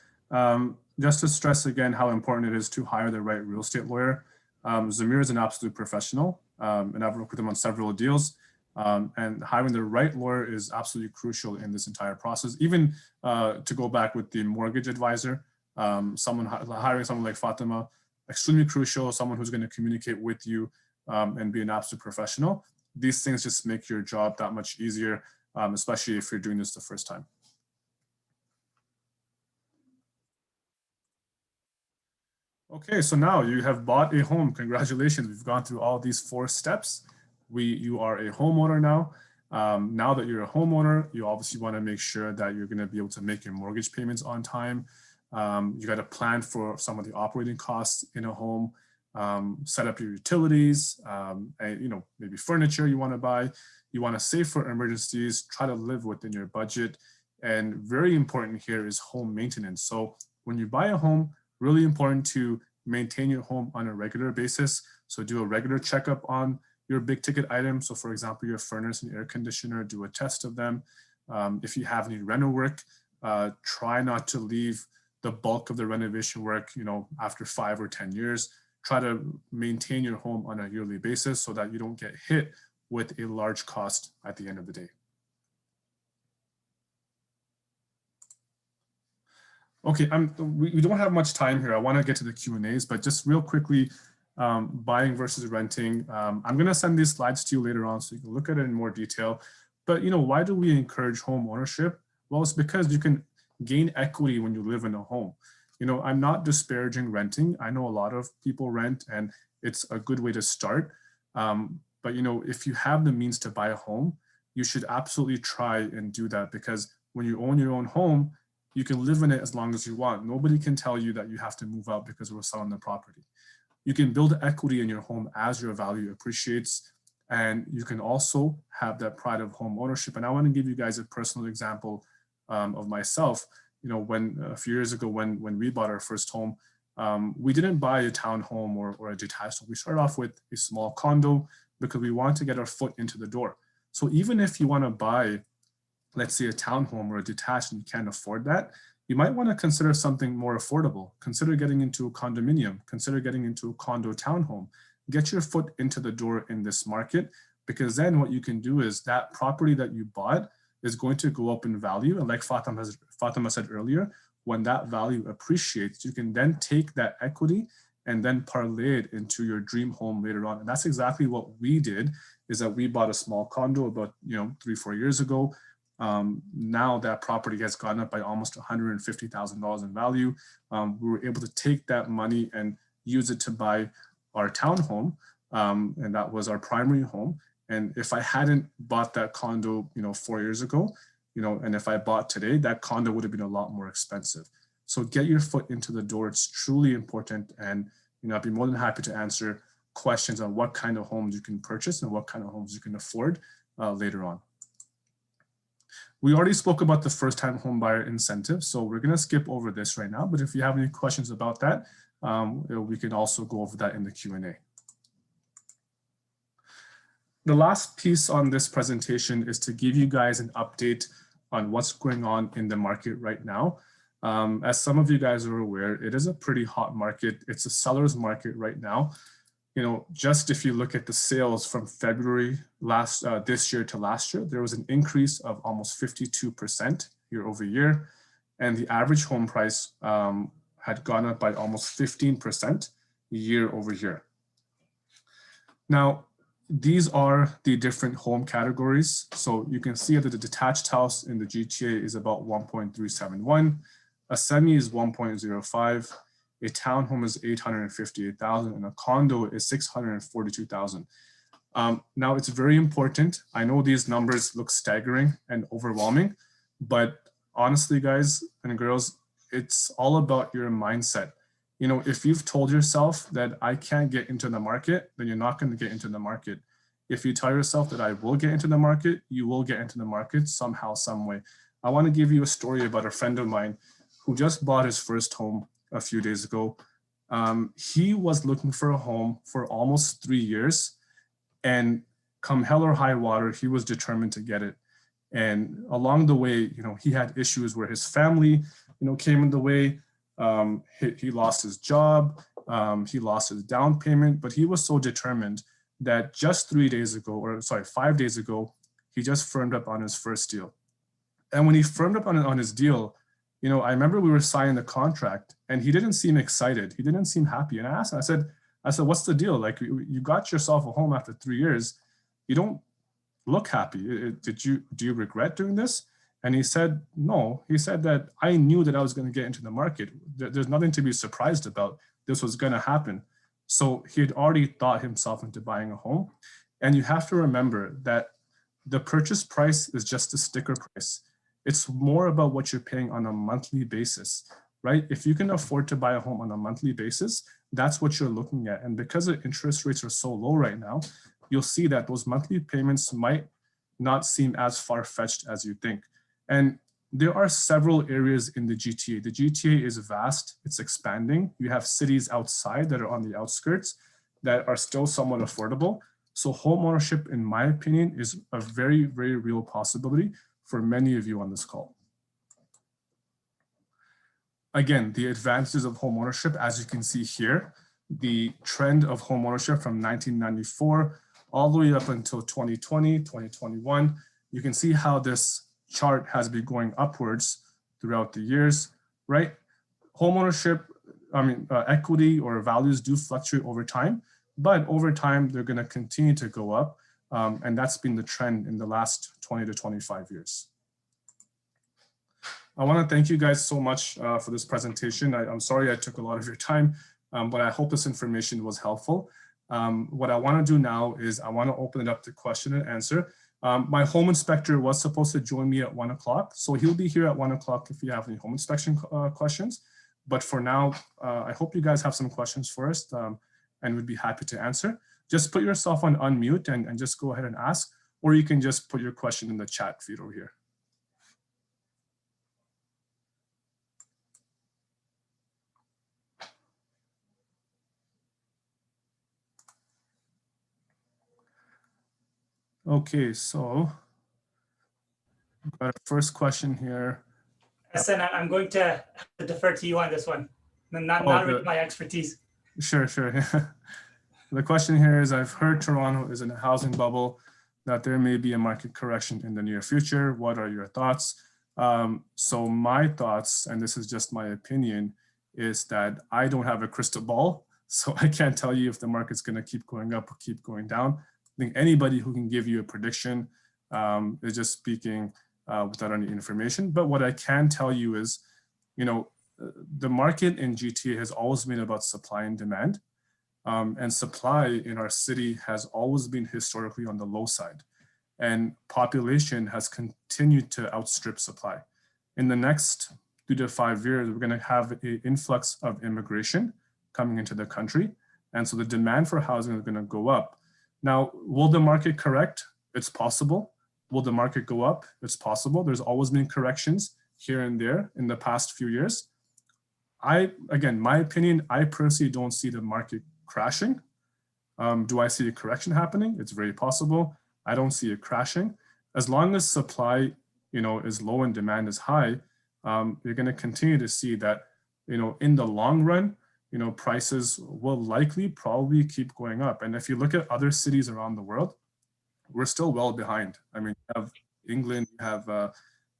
Just to stress again how important it is to hire the right real estate lawyer. Zamir is an absolute professional, and I've worked with him on several deals. And hiring the right lawyer is absolutely crucial in this entire process. Even to go back with the mortgage advisor, hiring someone like Fatima, extremely crucial, someone who's going to communicate with you and be an absolute professional. These things just make your job that much easier, especially if you're doing this the first time. Okay, so now you have bought a home. Congratulations, we've gone through all these 4 steps. You are a homeowner now. Now that you're a homeowner, you obviously want to make sure that you're going to be able to make your mortgage payments on time. You got to plan for some of the operating costs in a home, set up your utilities, and maybe furniture you want to buy. You want to save for emergencies, try to live within your budget. And very important here is home maintenance. So when you buy a home, really important to maintain your home on a regular basis. So do a regular checkup on your big ticket items. So for example, your furnace and air conditioner, do a test of them. If you have any reno work, try not to leave the bulk of the renovation work, after 5 or 10 years. Try to maintain your home on a yearly basis so that you don't get hit with a large cost at the end of the day. Okay, we don't have much time here. I want to get to the Q&As, but just real quickly, buying versus renting. I'm going to send these slides to you later on so you can look at it in more detail. But why do we encourage home ownership? Well, it's because you can gain equity when you live in a home. I'm not disparaging renting. I know a lot of people rent, and it's a good way to start. But if you have the means to buy a home, you should absolutely try and do that, because when you own your own home, you can live in it as long as you want. Nobody can tell you that you have to move out because we're selling the property. You can build equity in your home as your value appreciates, and you can also have that pride of home ownership. And I want to give you guys a personal example of myself. When a few years ago, when we bought our first home, we didn't buy a townhome or a detached home. We started off with a small condo because we wanted to get our foot into the door. So even if you want to buy, let's say, a townhome or a detached and you can't afford that, you might want to consider something more affordable. Consider getting into a condominium, consider getting into a condo townhome. Get your foot into the door in this market, because then what you can do is that property that you bought is going to go up in value. And like Fatima said earlier, when that value appreciates, you can then take that equity and then parlay it into your dream home later on. And that's exactly what we did, is that we bought a small condo about 3-4 years ago. Now that property has gone up by almost $150,000 in value. We were able to take that money and use it to buy our townhome, and that was our primary home. And if I hadn't bought that condo, 4 years ago, and if I bought today, that condo would have been a lot more expensive. So get your foot into the door. It's truly important. And, I'd be more than happy to answer questions on what kind of homes you can purchase and what kind of homes you can afford later on. We already spoke about the first-time home buyer incentive, so we're going to skip over this right now. But if you have any questions about that, we can also go over that in the Q&A. The last piece on this presentation is to give you guys an update on what's going on in the market right now. As some of you guys are aware, it is a pretty hot market. It's a seller's market right now. Just if you look at the sales from February this year to last year, there was an increase of almost 52% year over year. And the average home price had gone up by almost 15% year over year. Now, these are the different home categories. So you can see that the detached house in the GTA is about 1.371. A semi is 1.05. A townhome is 858,000 and a condo is 642,000. Now it's very important. I know these numbers look staggering and overwhelming, but honestly, guys and girls, it's all about your mindset. If you've told yourself that I can't get into the market, then you're not going to get into the market. If you tell yourself that I will get into the market, you will get into the market somehow, some way. I want to give you a story about a friend of mine who just bought his first home a few days ago. He was looking for a home for almost 3 years, and come hell or high water, he was determined to get it. And along the way, he had issues where his family, came in the way. He lost his job, he lost his down payment, but he was so determined that just 5 days ago, he just firmed up on his first deal. And when he firmed up on his deal, I remember we were signing the contract and he didn't seem excited. He didn't seem happy. And I asked him, I said, what's the deal? Like, you got yourself a home after 3 years. You don't look happy. Do you regret doing this? And he said, no. He said that I knew that I was going to get into the market. There's nothing to be surprised about. This was going to happen. So he had already thought himself into buying a home. And you have to remember that the purchase price is just a sticker price. It's more about what you're paying on a monthly basis, right? If you can afford to buy a home on a monthly basis, that's what you're looking at. And because the interest rates are so low right now, you'll see that those monthly payments might not seem as far-fetched as you think. And there are several areas in the GTA. The GTA is vast, it's expanding. You have cities outside that are on the outskirts that are still somewhat affordable. So home ownership, in my opinion, is a very, very real possibility for many of you on this call. Again, the advantages of home ownership, as you can see here, the trend of home ownership from 1994 all the way up until 2020, 2021, you can see how this chart has been going upwards throughout the years, right? Home ownership, equity or values do fluctuate over time, but over time, they're going to continue to go up. And that's been the trend in the last 20 to 25 years. I want to thank you guys so much for this presentation. I'm sorry I took a lot of your time, but I hope this information was helpful. What I want to do now is I want to open it up to question and answer. My home inspector was supposed to join me at 1 o'clock, so he'll be here at 1 o'clock if you have any home inspection questions. But for now, I hope you guys have some questions for us and we'd be happy to answer. Just put yourself on unmute and just go ahead and ask, or you can just put your question in the chat feed over here. Okay, so we've got a first question here. Hassan, I'm going to defer to you on this one. Not really my expertise. Sure. The question here is, I've heard Toronto is in a housing bubble, that there may be a market correction in the near future. What are your thoughts? So my thoughts, and this is just my opinion, is that I don't have a crystal ball. So I can't tell you if the market's going to keep going up or keep going down. I think anybody who can give you a prediction is just speaking without any information. But what I can tell you is, the market in GTA has always been about supply and demand. And supply in our city has always been historically on the low side. And population has continued to outstrip supply. In the next 3 to 5 years, we're going to have an influx of immigration coming into the country. And so the demand for housing is going to go up. Now, will the market correct? It's possible. Will the market go up? It's possible. There's always been corrections here and there in the past few years. Again, my opinion, I personally don't see the market crashing. Do I see a correction happening? It's very possible. I don't see it crashing. As long as supply, is low and demand is high, you're going to continue to see that, in the long run, prices will probably keep going up. And if you look at other cities around the world, we're still well behind. I mean, you have England,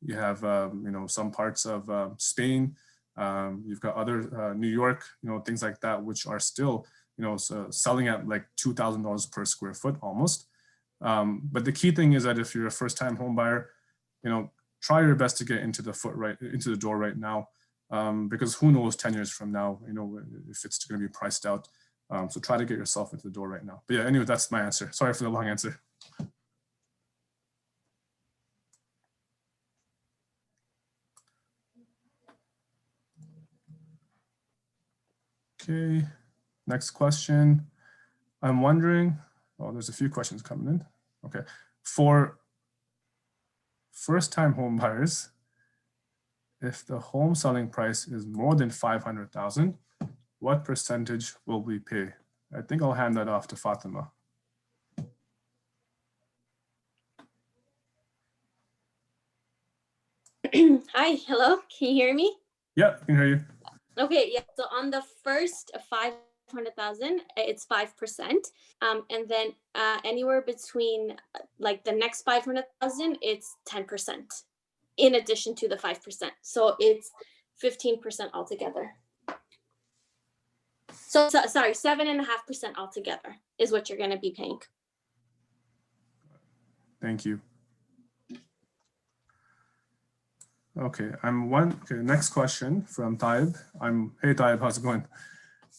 you have some parts of Spain, you've got other New York, things like that, which are still, selling at like $2,000 per square foot almost. But the key thing is that if you're a first-time home buyer, try your best to get into the door right now, because who knows 10 years from now, if it's going to be priced out. So try to get yourself into the door right now. But yeah, anyway, that's my answer. Sorry for the long answer. Okay, next question. I'm wondering, there's a few questions coming in. Okay, for first-time home buyers, if the home selling price is more than 500,000, what percentage will we pay? I think I'll hand that off to Fatima. Hi, hello, can you hear me? Yeah, I can hear you. Okay, yeah, so on the first 500,000, it's 5%. And then anywhere between like the next 500,000, it's 10% in addition to the 5%. So it's 15% altogether. So sorry, 7.5% altogether is what you're going to be paying. Thank you. Okay, next question from Taib. Hey Taib, how's it going?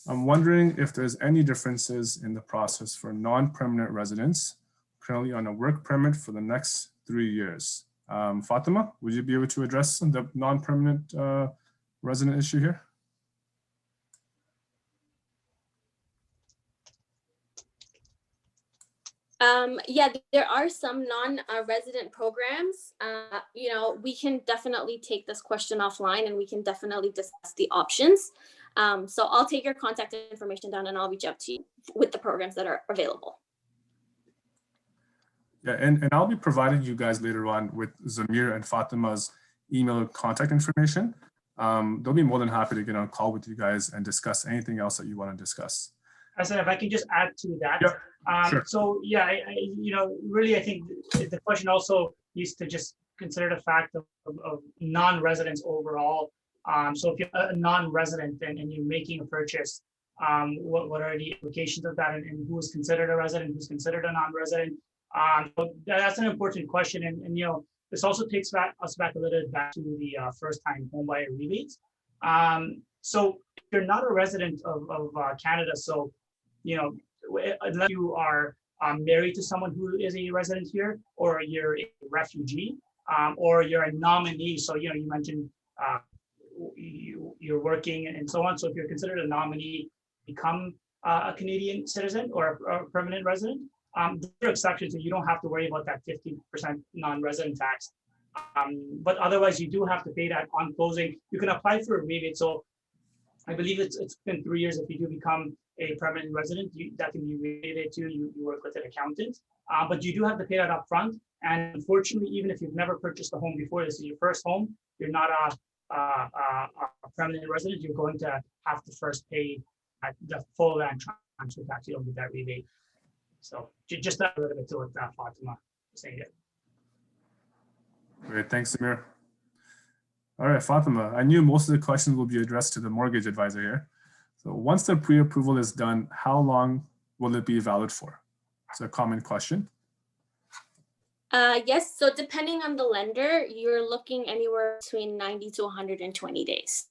I'm wondering if there's any differences in the process for non-permanent residents currently on a work permit for the next 3 years. Fatima, would you be able to address the non-permanent resident issue here? Yeah, there are some non-resident programs. We can definitely take this question offline and we can definitely discuss the options. So I'll take your contact information down and I'll reach out to you with the programs that are available. Yeah, and I'll be providing you guys later on with Zamir and Fatima's email contact information. They'll be more than happy to get on a call with you guys and discuss anything else that you want to discuss. I said, if I can just add to that. Yeah, sure. So yeah, really, I think the question also needs to just consider the fact of non-residents overall. So if you're a non-resident and you're making a purchase, what are the implications of that, and who is considered a resident, who's considered a non-resident? That's an important question, and this also takes us back a little bit back to the first-time homebuyer rebates. So if you're not a resident of Canada, so unless you are married to someone who is a resident here, or you're a refugee, or you're a nominee. So you mentioned you're working and so on. So if you're considered a nominee, become a Canadian citizen or a permanent resident. There are exceptions, and you don't have to worry about that 15% non-resident tax. But otherwise, you do have to pay that on closing. You can apply for a rebate. So I believe it's been 3 years if you do become a permanent resident, that can be rebated to you. You work with an accountant, but you do have to pay that up front. And unfortunately, even if you've never purchased a home before, this is your first home, you're not a permanent resident, you're going to have to first pay the full land transfer tax. You don't get that rebate. So just that a little bit to what Fatima was saying it. Great, thanks, Samir. All right, Fatima, I knew most of the questions will be addressed to the mortgage advisor here. So once the pre-approval is done, how long will it be valid for? It's a common question. Yes, so depending on the lender, you're looking anywhere between 90 to 120 days.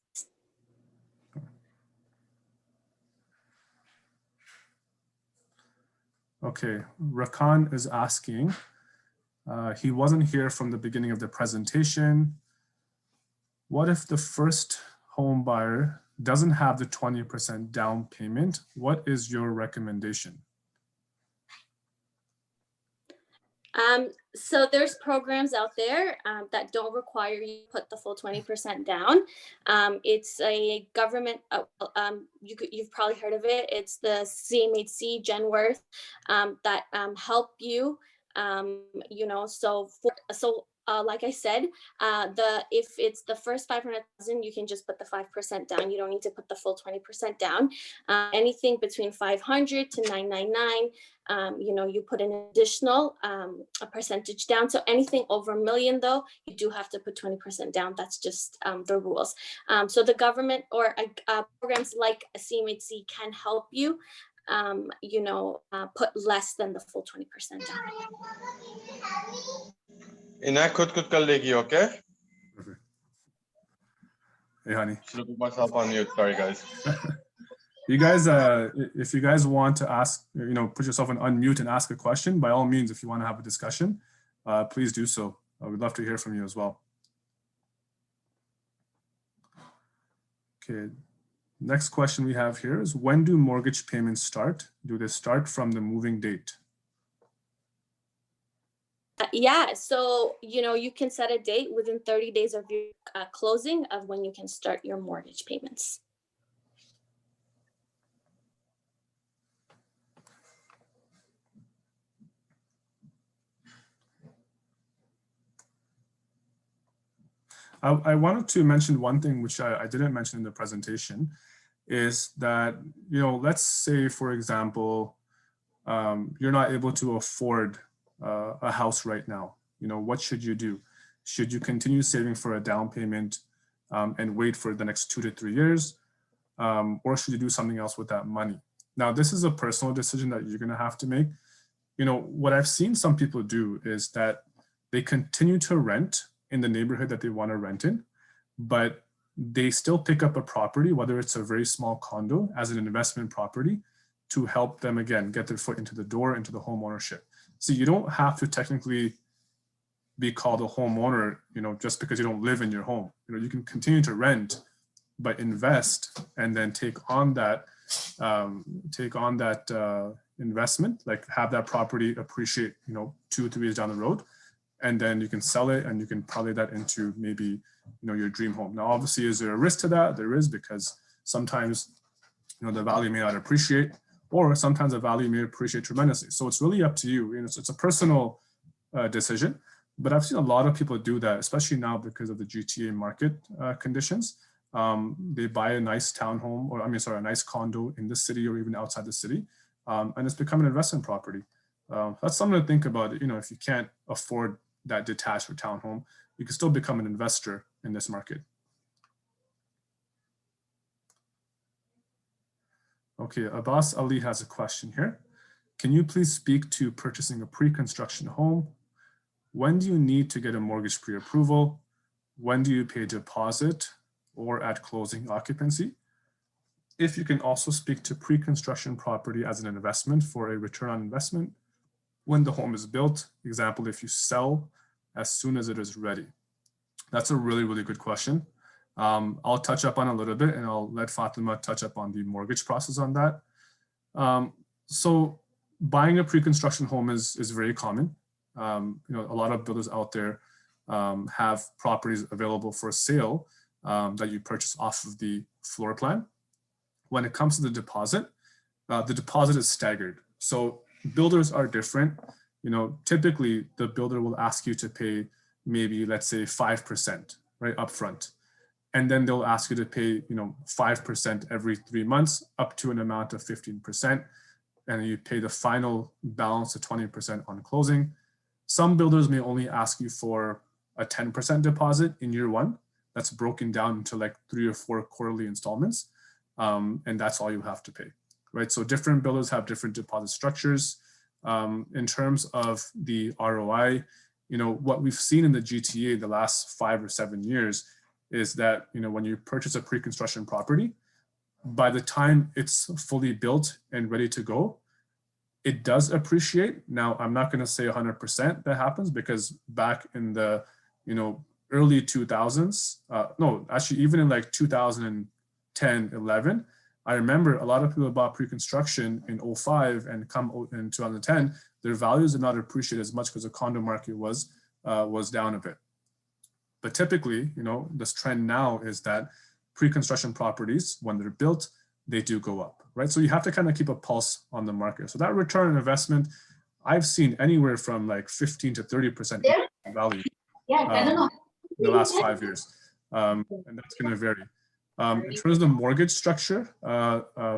Okay, Rakan is asking, he wasn't here from the beginning of the presentation. What if the first home buyer doesn't have the 20% down payment? What is your recommendation? So there's programs out there that don't require you to put the full 20% down. It's a government, you've probably heard of it. It's the CMHC, Genworth, that help you, you know, like I said, if it's the first 500,000, you can just put the 5% down. You don't need to put the full 20% down. Anything between 500 to 999, you know, you put an additional a percentage down. So anything over $1 million, though, you do have to put 20% down. That's just the rules. So the government or programs like CMHC can help you, you know, put less than the full 20% down. इन्हें खुद कर लेगी, okay? Hey, honey. Should have put myself on mute. Sorry, guys. You guys, if you guys want to ask, you know, put yourself on unmute and ask a question, by all means, if you want to have a discussion, please do so. We'd love to hear from you as well. Okay, next question we have here is, when do mortgage payments start? Do they start from the moving date? Yeah, so, you know, you can set a date within 30 days of your closing of when you can start your mortgage payments. I wanted to mention one thing which I didn't mention in the presentation, is that, you know, let's say, for example, you're not able to afford a house right now. You know, what should you do? Should you continue saving for a down payment and wait for the next 2 to 3 years? Or should you do something else with that money? Now, this is a personal decision that you're gonna have to make. You know, what I've seen some people do is that they continue to rent in the neighborhood that they wanna rent in, but they still pick up a property, whether it's a very small condo, as an investment property to help them, again, get their foot into the door, into the home ownership. So you don't have to technically be called a homeowner, you know, just because you don't live in your home. You know, you can continue to rent, but invest and then take on that investment, like have that property appreciate, you know, 2 or 3 years down the road, and then you can sell it and you can parlay that into maybe, you know, your dream home. Now, obviously, is there a risk to that? There is, because sometimes, you know, the value may not appreciate, or sometimes the value may appreciate tremendously. So it's really up to you. You know, it's a personal decision, but I've seen a lot of people do that, especially now because of the GTA market conditions. They buy a nice townhome, or a nice condo in the city or even outside the city, and it's become an investment property. That's something to think about. You know, if you can't afford that detached or townhome, you can still become an investor in this market. Okay, Abbas Ali has a question here. Can you please speak to purchasing a pre-construction home? When do you need to get a mortgage pre-approval? When do you pay deposit or at closing occupancy? If you can also speak to pre-construction property as an investment for a return on investment when the home is built, example, if you sell as soon as it is ready. That's a really, really good question. I'll touch up on a little bit, and I'll let Fatima touch up on the mortgage process on that. So buying a pre-construction home is very common. You know, a lot of builders out there have properties available for sale that you purchase off of the floor plan. When it comes to the deposit is staggered. So builders are different. You know, typically the builder will ask you to pay maybe, let's say, 5%, right, upfront. And then they'll ask you to pay, you know, 5% every 3 months up to an amount of 15%. And you pay the final balance of 20% on closing. Some builders may only ask you for a 10% deposit in year 1. That's broken down into like 3 or 4 quarterly installments. And that's all you have to pay, right? So different builders have different deposit structures. In terms of the ROI, you know, what we've seen in the GTA the last 5 or 7 years is that, you know, when you purchase a pre-construction property, by the time it's fully built and ready to go, It does appreciate. Now, I'm not going to say 100% that happens, because back in the, early 2000s, no, actually even in like 2010, 11, I remember a lot of people bought pre-construction in 05 and come in 2010, their values did not appreciate as much because the condo market was down a bit. But typically, this trend now is that pre-construction properties, when they're built, they do go up, right? So you have to kind of keep a pulse on the market. So that return on investment, I've seen anywhere from like 15 to 30% value in the last 5 years. And that's going to vary. In terms of the mortgage structure,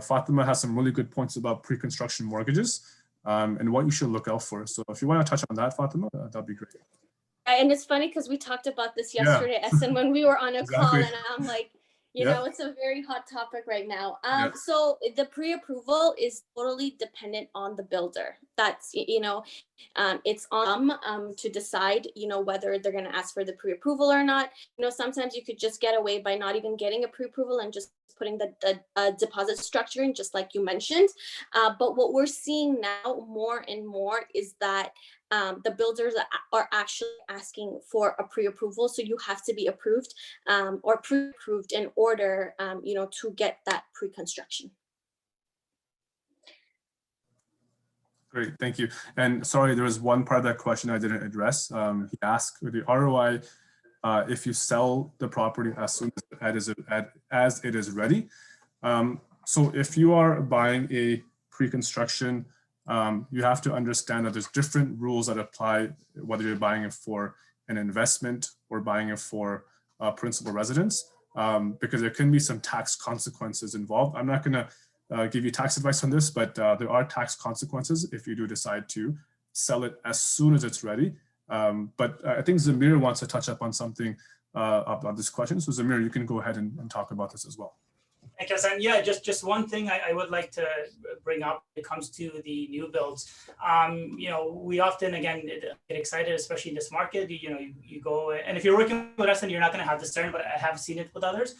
Fatima has some really good points about pre-construction mortgages and what you should look out for. So if you want to touch on that, Fatima, that'd be great. And it's funny because we talked about this yesterday, Essen, when we were on a call, and I'm like, it's a very hot topic right now. So the pre-approval is totally dependent on the builder. That's, it's on them to decide, whether they're going to ask for the pre-approval or not. Sometimes you could just get away by not even getting a pre-approval and just putting the deposit structure in, just like you mentioned. But what we're seeing now more and more is that the builders are actually asking for a pre-approval. So you have to be approved or pre-approved in order, to get that pre-construction. Great, thank you. And sorry, there was one part of that question I didn't address. He asked the ROI, if you sell the property as soon as it is ready. So if you are buying a pre-construction, you have to understand that there's different rules that apply, whether you're buying it for an investment or buying it for principal residence, because there can be some tax consequences involved. I'm not going to give you tax advice on this, but there are tax consequences if you do decide to sell it as soon as it's ready. But I think Zamir wants to touch up on something about this question. So Zamir, you can go ahead and talk about this as well. Thank you, Hassan. Yeah, just one thing I would like to bring up when it comes to the new builds. We often, again, get excited, especially in this market. You go, and if you're working with us, then you're not going to have this term, but I have seen it with others,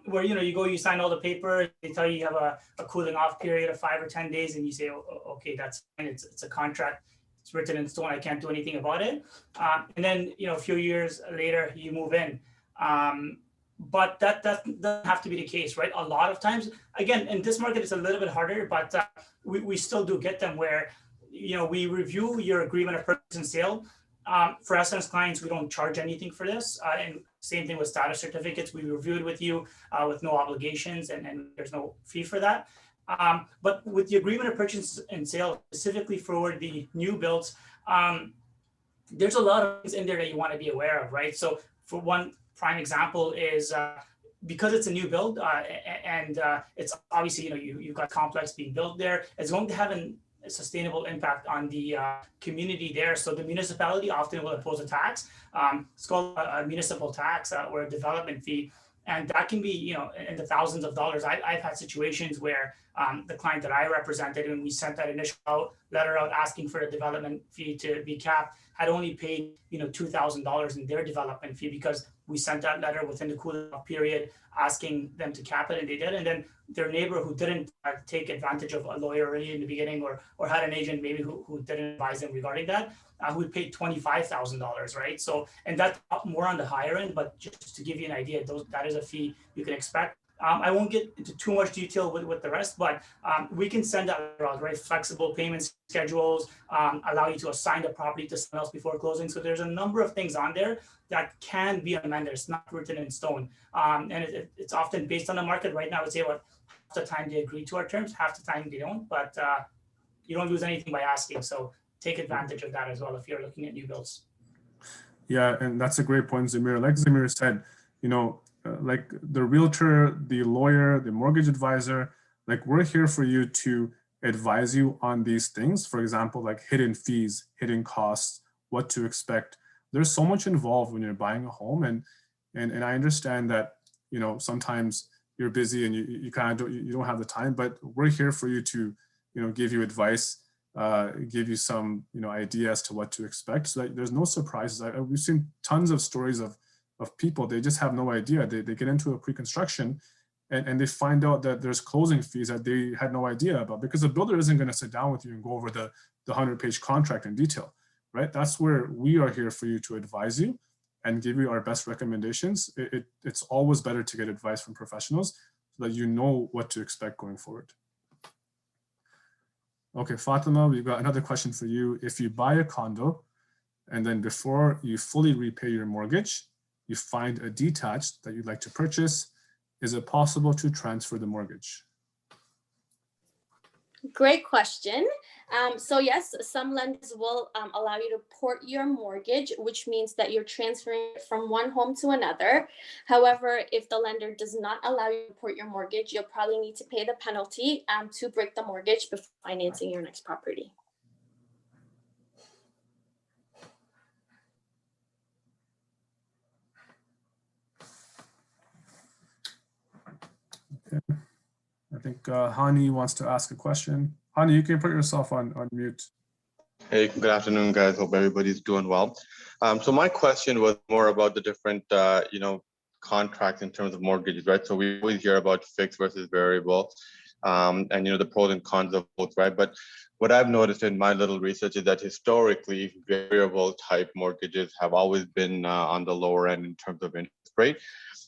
where you go, you sign all the paper, they tell you have a cooling off period of 5 or 10 days, and you say, oh, okay, that's fine. It's a contract. It's written in stone. I can't do anything about it. And then a few years later, you move in. But that doesn't have to be the case, right? A lot of times, again, in this market, it's a little bit harder, but we still do get them where, we review your agreement of purchase and sale. For SNS clients, we don't charge anything for this. And same thing with status certificates. We review it with you with no obligations, and there's no fee for that. But with the agreement of purchase and sale, specifically for the new builds, there's a lot of things in there that you want to be aware of, right? So for one prime example is because it's a new build and it's obviously, you've got complex being built there, it's going to have a sustainable impact on the community there. So the municipality often will impose a tax. It's called a municipal tax or a development fee. And that can be, in the thousands of dollars. I've had situations where the client that I represented, when we sent that initial letter out asking for a development fee to be capped, had only paid, $2,000 in their development fee because we sent that letter within the cooling off period asking them to cap it, and they did. And then their neighbor who didn't take advantage of a lawyer early in the beginning, or had an agent maybe who didn't advise them regarding that, who paid $25,000, right? So, and that's more on the higher end, but just to give you an idea, that is a fee you can expect. I won't get into too much detail with the rest, but we can send that out, right? Flexible payment schedules, allow you to assign the property to someone else before closing. So there's a number of things on there that can be amended. It's not written in stone. And it's often based on the market. Right now, I would say about half the time they agree to our terms, half the time they don't, but you don't lose anything by asking. So take advantage of that as well if you're looking at new builds. Yeah, and that's a great point, Zamir. Like Zamir said, like the realtor, the lawyer, the mortgage advisor, like we're here for you to advise you on these things. For example, like hidden fees, hidden costs, what to expect. There's so much involved when you're buying a home, and I understand that sometimes you're busy and you kind of don't have the time, but we're here for you to give you advice, give you some idea as to what to expect, so that there's no surprises. We've seen tons of stories of people, they just have no idea. They get into a pre-construction and they find out that there's closing fees that they had no idea about, because the builder isn't going to sit down with you and go over the 100-page contract in detail, right? That's where we are here for you to advise you and give you our best recommendations. It's always better to get advice from professionals so that you know what to expect going forward. Okay, Fatima, we've got another question for you. If you buy a condo and then before you fully repay your mortgage, you find a detached that you'd like to purchase, is it possible to transfer the mortgage? Great question. So yes, some lenders will allow you to port your mortgage, which means that you're transferring it from one home to another. However, if the lender does not allow you to port your mortgage, you'll probably need to pay the penalty to break the mortgage before financing your next property. Okay. I think Hani wants to ask a question. Hani, you can put yourself on mute. Hey, good afternoon, guys. Hope everybody's doing well. So my question was more about the different, contracts in terms of mortgages, right? So we always hear about fixed versus variable, and the pros and cons of both, right? But what I've noticed in my little research is that historically, variable type mortgages have always been on the lower end in terms of interest rate.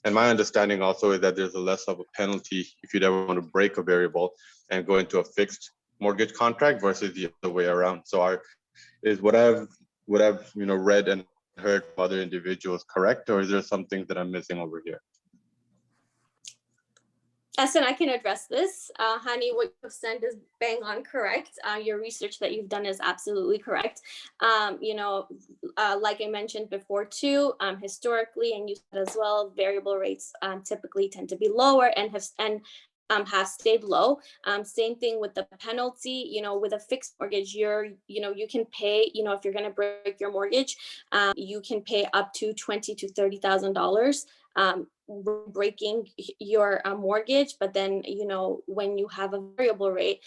And my understanding also is that there's a less of a penalty if you'd ever want to break a variable and go into a fixed mortgage contract versus the other way around. So is what I've read and heard from other individuals correct, or is there some things that I'm missing over here? Essen, I can address this. Hani, what you've said is bang on correct. Your research that you've done is absolutely correct. Like I mentioned before too, historically, and you said as well, variable rates typically tend to be lower and have stayed low. Same thing with the penalty. With a fixed mortgage, you can pay. If you're going to break your mortgage, you can pay up to $20,000 to $30,000. Breaking your mortgage, but then when you have a variable rate,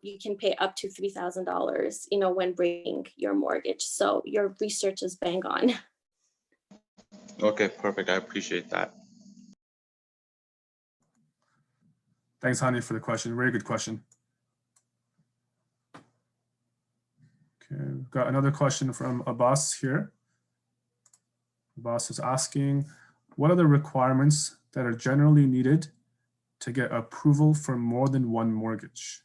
you can pay up to $3,000 when breaking your mortgage. So your research is bang on. Okay, perfect. I appreciate that. Thanks, Hani, for the question. Very good question. Okay, we've got another question from Abbas here. Abbas is asking, what are the requirements that are generally needed to get approval for more than one mortgage?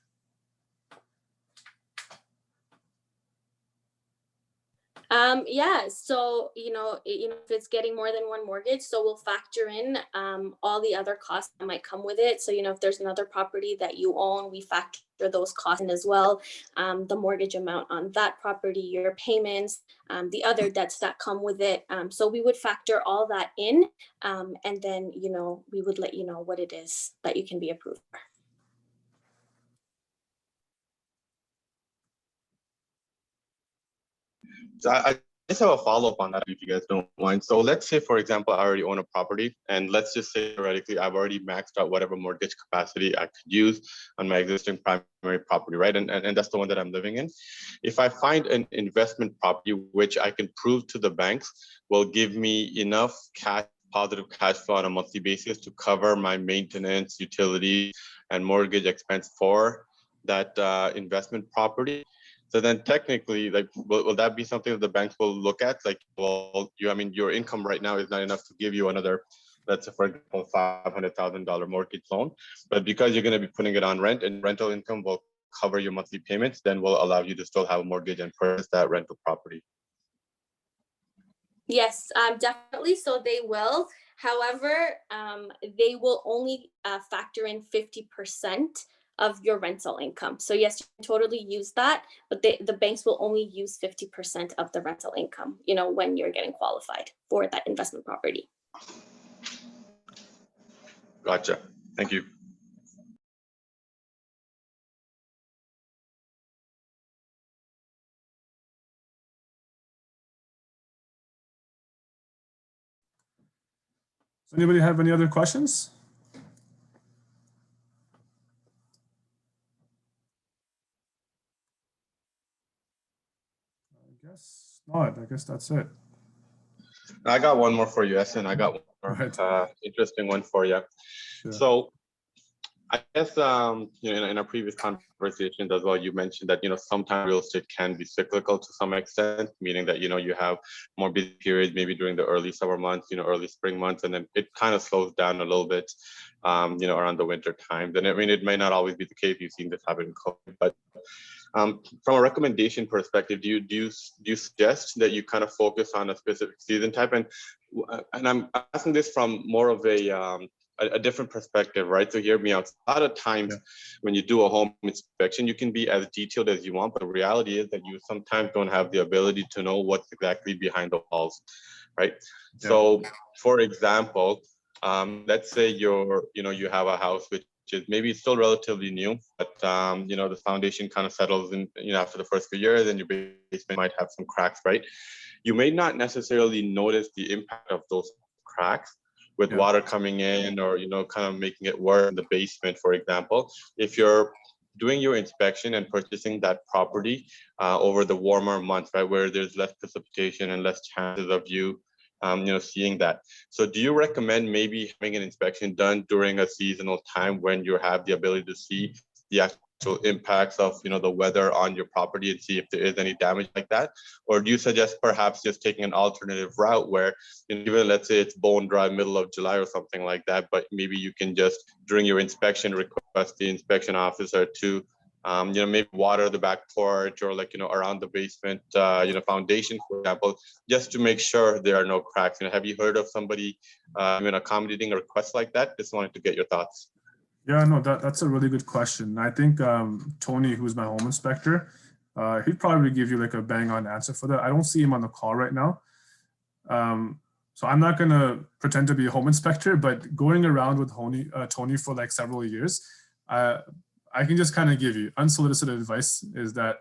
So if it's getting more than one mortgage, so we'll factor in all the other costs that might come with it. So if there's another property that you own, we factor those costs in as well. The mortgage amount on that property, your payments, the other debts that come with it. So we would factor all that in, and then we would let you know what it is that you can be approved for. So I just have a follow-up on that, if you guys don't mind. So let's say, for example, I already own a property, and let's just say theoretically, I've already maxed out whatever mortgage capacity I could use on my existing primary property, right? And that's the one that I'm living in. If I find an investment property, which I can prove to the banks will give me enough positive cash flow on a monthly basis to cover my maintenance, utilities, and mortgage expense for that investment property. So then technically, will that be something that the banks will look at? Your income right now is not enough to give you another, let's say, for example, $500,000 mortgage loan. But because you're going to be putting it on rent and rental income will cover your monthly payments, then will allow you to still have a mortgage and purchase that rental property. Yes, definitely. So they will. However, they will only factor in 50% of your rental income. So yes, you can totally use that, but the banks will only use 50% of the rental income, when you're getting qualified for that investment property. Gotcha. Thank you. Does anybody have any other questions? I guess not. I guess that's it. I got one more for you, Essen. I got one more Right. interesting one for you. Sure. So I guess in our previous conversations as well, you mentioned that sometimes real estate can be cyclical to some extent, meaning that you have more busy periods maybe during the early summer months, early spring months, and then it kind of slows down a little bit, around the winter times. And I mean, it may not always be the case. You've seen this happen in COVID, but from a recommendation perspective, do you suggest that you kind of focus on a specific season type? And I'm asking this from more of a different perspective, right? So hear me out. A lot of times when you do a home inspection, you can be as detailed as you want, but the reality is that you sometimes don't have the ability to know what's exactly behind the walls, right? Yeah. So for example, let's say you have a house which is maybe still relatively new, but the foundation kind of settles in, after the first few years, and your basement might have some cracks, right? You may not necessarily notice the impact of those cracks with water coming in, or kind of making it worse in the basement, for example. If you're doing your inspection and purchasing that property over the warmer months, right, where there's less precipitation and less chances of you seeing that. So do you recommend maybe having an inspection done during a seasonal time when you have the ability to see the actual impacts of the weather on your property and see if there is any damage like that? Or do you suggest perhaps just taking an alternative route where, even let's say it's bone dry middle of July or something like that, but maybe you can just during your inspection request the inspection officer to maybe water the back porch, or around the basement, foundation, for example, just to make sure there are no cracks. Have you heard of somebody accommodating a request like that? Just wanted to get your thoughts. Yeah, no, that's a really good question. I think Tony, who's my home inspector, he'd probably give you like a bang on answer for that. I don't see him on the call right now. So I'm not gonna pretend to be a home inspector, but going around with Tony for like several years, I can just kind of give you unsolicited advice is that,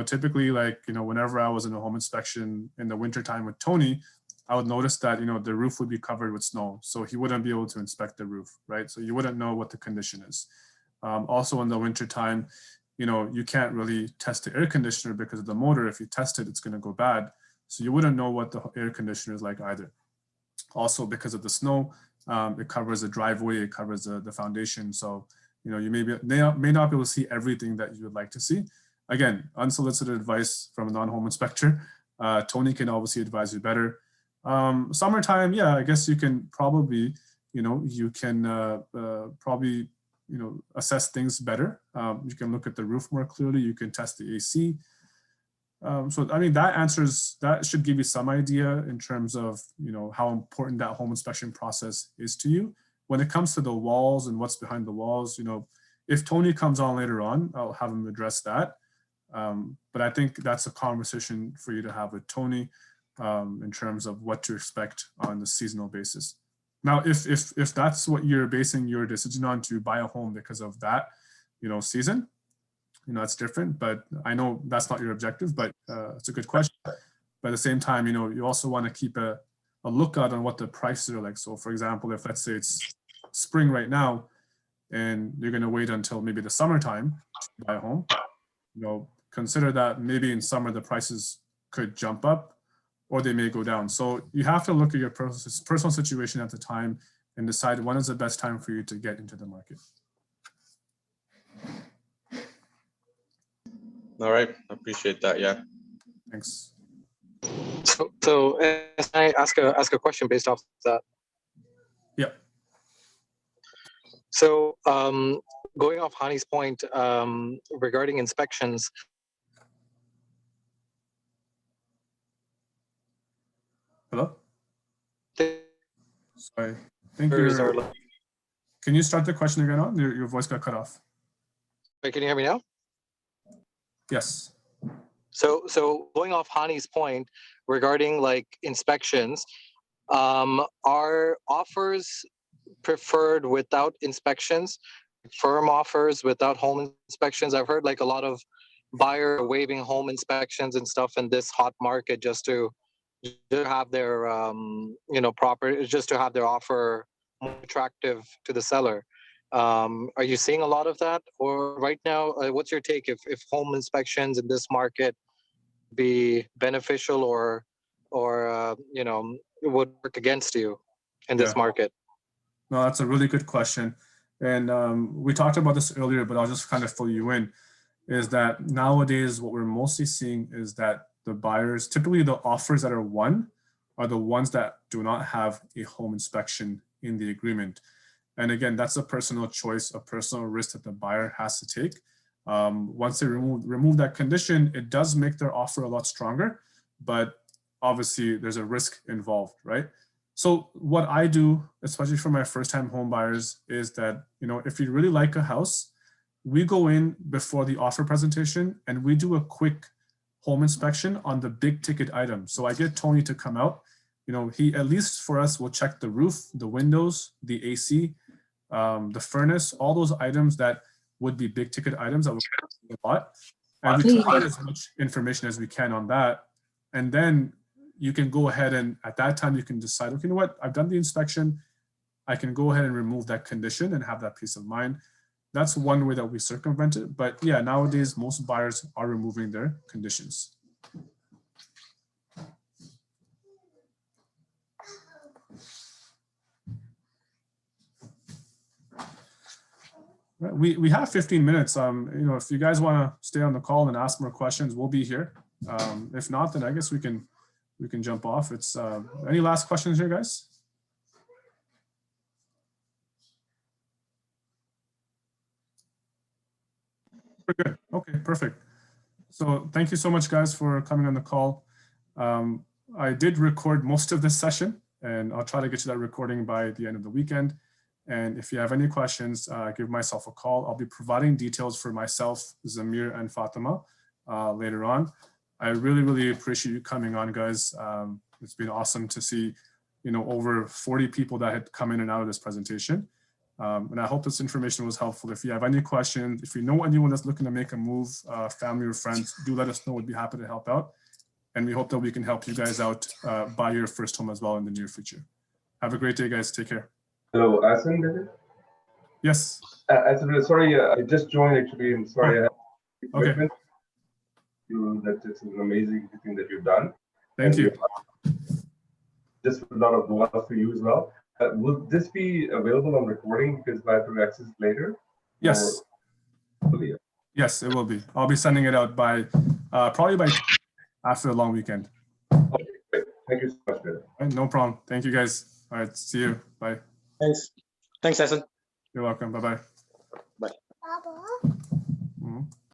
typically whenever I was in a home inspection in the wintertime with Tony, I would notice that, the roof would be covered with snow. So he wouldn't be able to inspect the roof, right? So you wouldn't know what the condition is. Also in the wintertime, you can't really test the air conditioner because of the motor. If you test it, it's gonna go bad. So you wouldn't know what the air conditioner is like either. Also because of the snow, it covers the driveway, it covers the foundation. So you may not be able to see everything that you would like to see. Again, unsolicited advice from a non-home inspector. Tony can obviously advise you better. Summertime, yeah, I guess you can probably, probably, assess things better. You can look at the roof more clearly. You can test the AC. So I mean, that should give you some idea in terms of, how important that home inspection process is to you. When it comes to the walls and what's behind the walls, if Tony comes on later on, I'll have him address that. But I think that's a conversation for you to have with Tony in terms of what to expect on the seasonal basis. Now, if that's what you're basing your decision on to buy a home because of that, season, it's different. But I know that's not your objective, but it's a good question. But at the same time, you also want to keep a lookout on what the prices are like. So for example, if let's say it's spring right now, and you're going to wait until maybe the summertime to buy a home, consider that maybe in summer the prices could jump up or they may go down. So you have to look at your personal situation at the time and decide when is the best time for you to get into the market. All right, I appreciate that. Yeah. Thanks. So can I ask a question based off that? Yeah. So going off Hani's point regarding inspections. Hello? Sorry. Can you start the question again on? Your voice got cut off. Wait, can you hear me now? Yes. So going off Hani's point regarding like inspections, are offers preferred without inspections, firm offers without home inspections? I've heard like a lot of buyers waiving home inspections and stuff in this hot market just to have their just to have their offer more attractive to the seller. Are you seeing a lot of that? Or right now, what's your take if home inspections in this market be beneficial or would work against you in this market? No, that's a really good question. And we talked about this earlier, but I'll just kind of fill you in, is that nowadays what we're mostly seeing is that the buyers, typically the offers that are won are the ones that do not have a home inspection in the agreement. And again, that's a personal choice, a personal risk that the buyer has to take. Once they remove that condition, it does make their offer a lot stronger, but obviously there's a risk involved, right? So what I do, especially for my first-time home buyers, is that, you know, if you really like a house, we go in before the offer presentation and we do a quick home inspection on the big ticket items. So I get Tony to come out. You know, he at least for us will check the roof, the windows, the AC, the furnace, all those items that would be big ticket items that would cost a lot. And we try to get as much information as we can on that. And then you can go ahead and at that time you can decide, okay, you know what, I've done the inspection. I can go ahead and remove that condition and have that peace of mind. That's one way that we circumvent it. But yeah, nowadays, most buyers are removing their conditions. We have 15 minutes. You know, if you guys want to stay on the call and ask more questions, we'll be here. If not, then I guess we can jump off. It's any last questions here, guys? We're good. Okay, perfect. So thank you so much, guys, for coming on the call. I did record most of this session, and I'll try to get you that recording by the end of the weekend. And if you have any questions, give myself a call. I'll be providing details for myself, Zamir, and Fatima later on. I really, really appreciate you coming on, guys. It's been awesome to see, you know, over 40 people that had come in and out of this presentation. And I hope this information was helpful. If you have any questions, if you know anyone that's looking to make a move, family or friends, do let us know. We'd be happy to help out. And we hope that we can help you guys out buy your first home as well in the near future. Have a great day, guys. Take care. Hello, Asin. Yes. Asin, sorry, I just joined actually, and sorry, I have Okay. That it's an amazing thing that you've done. Thank you. Just a lot of duas for you as well. Will this be available on recording because I have to access it later? Yes. Yes, it will be. I'll be sending it out by probably by after the long weekend. Okay, great. Thank you so much, Peter. No problem. Thank you, guys. All right. See you. Bye. Thanks, Asin. You're welcome. Bye-bye. Bye. Baba.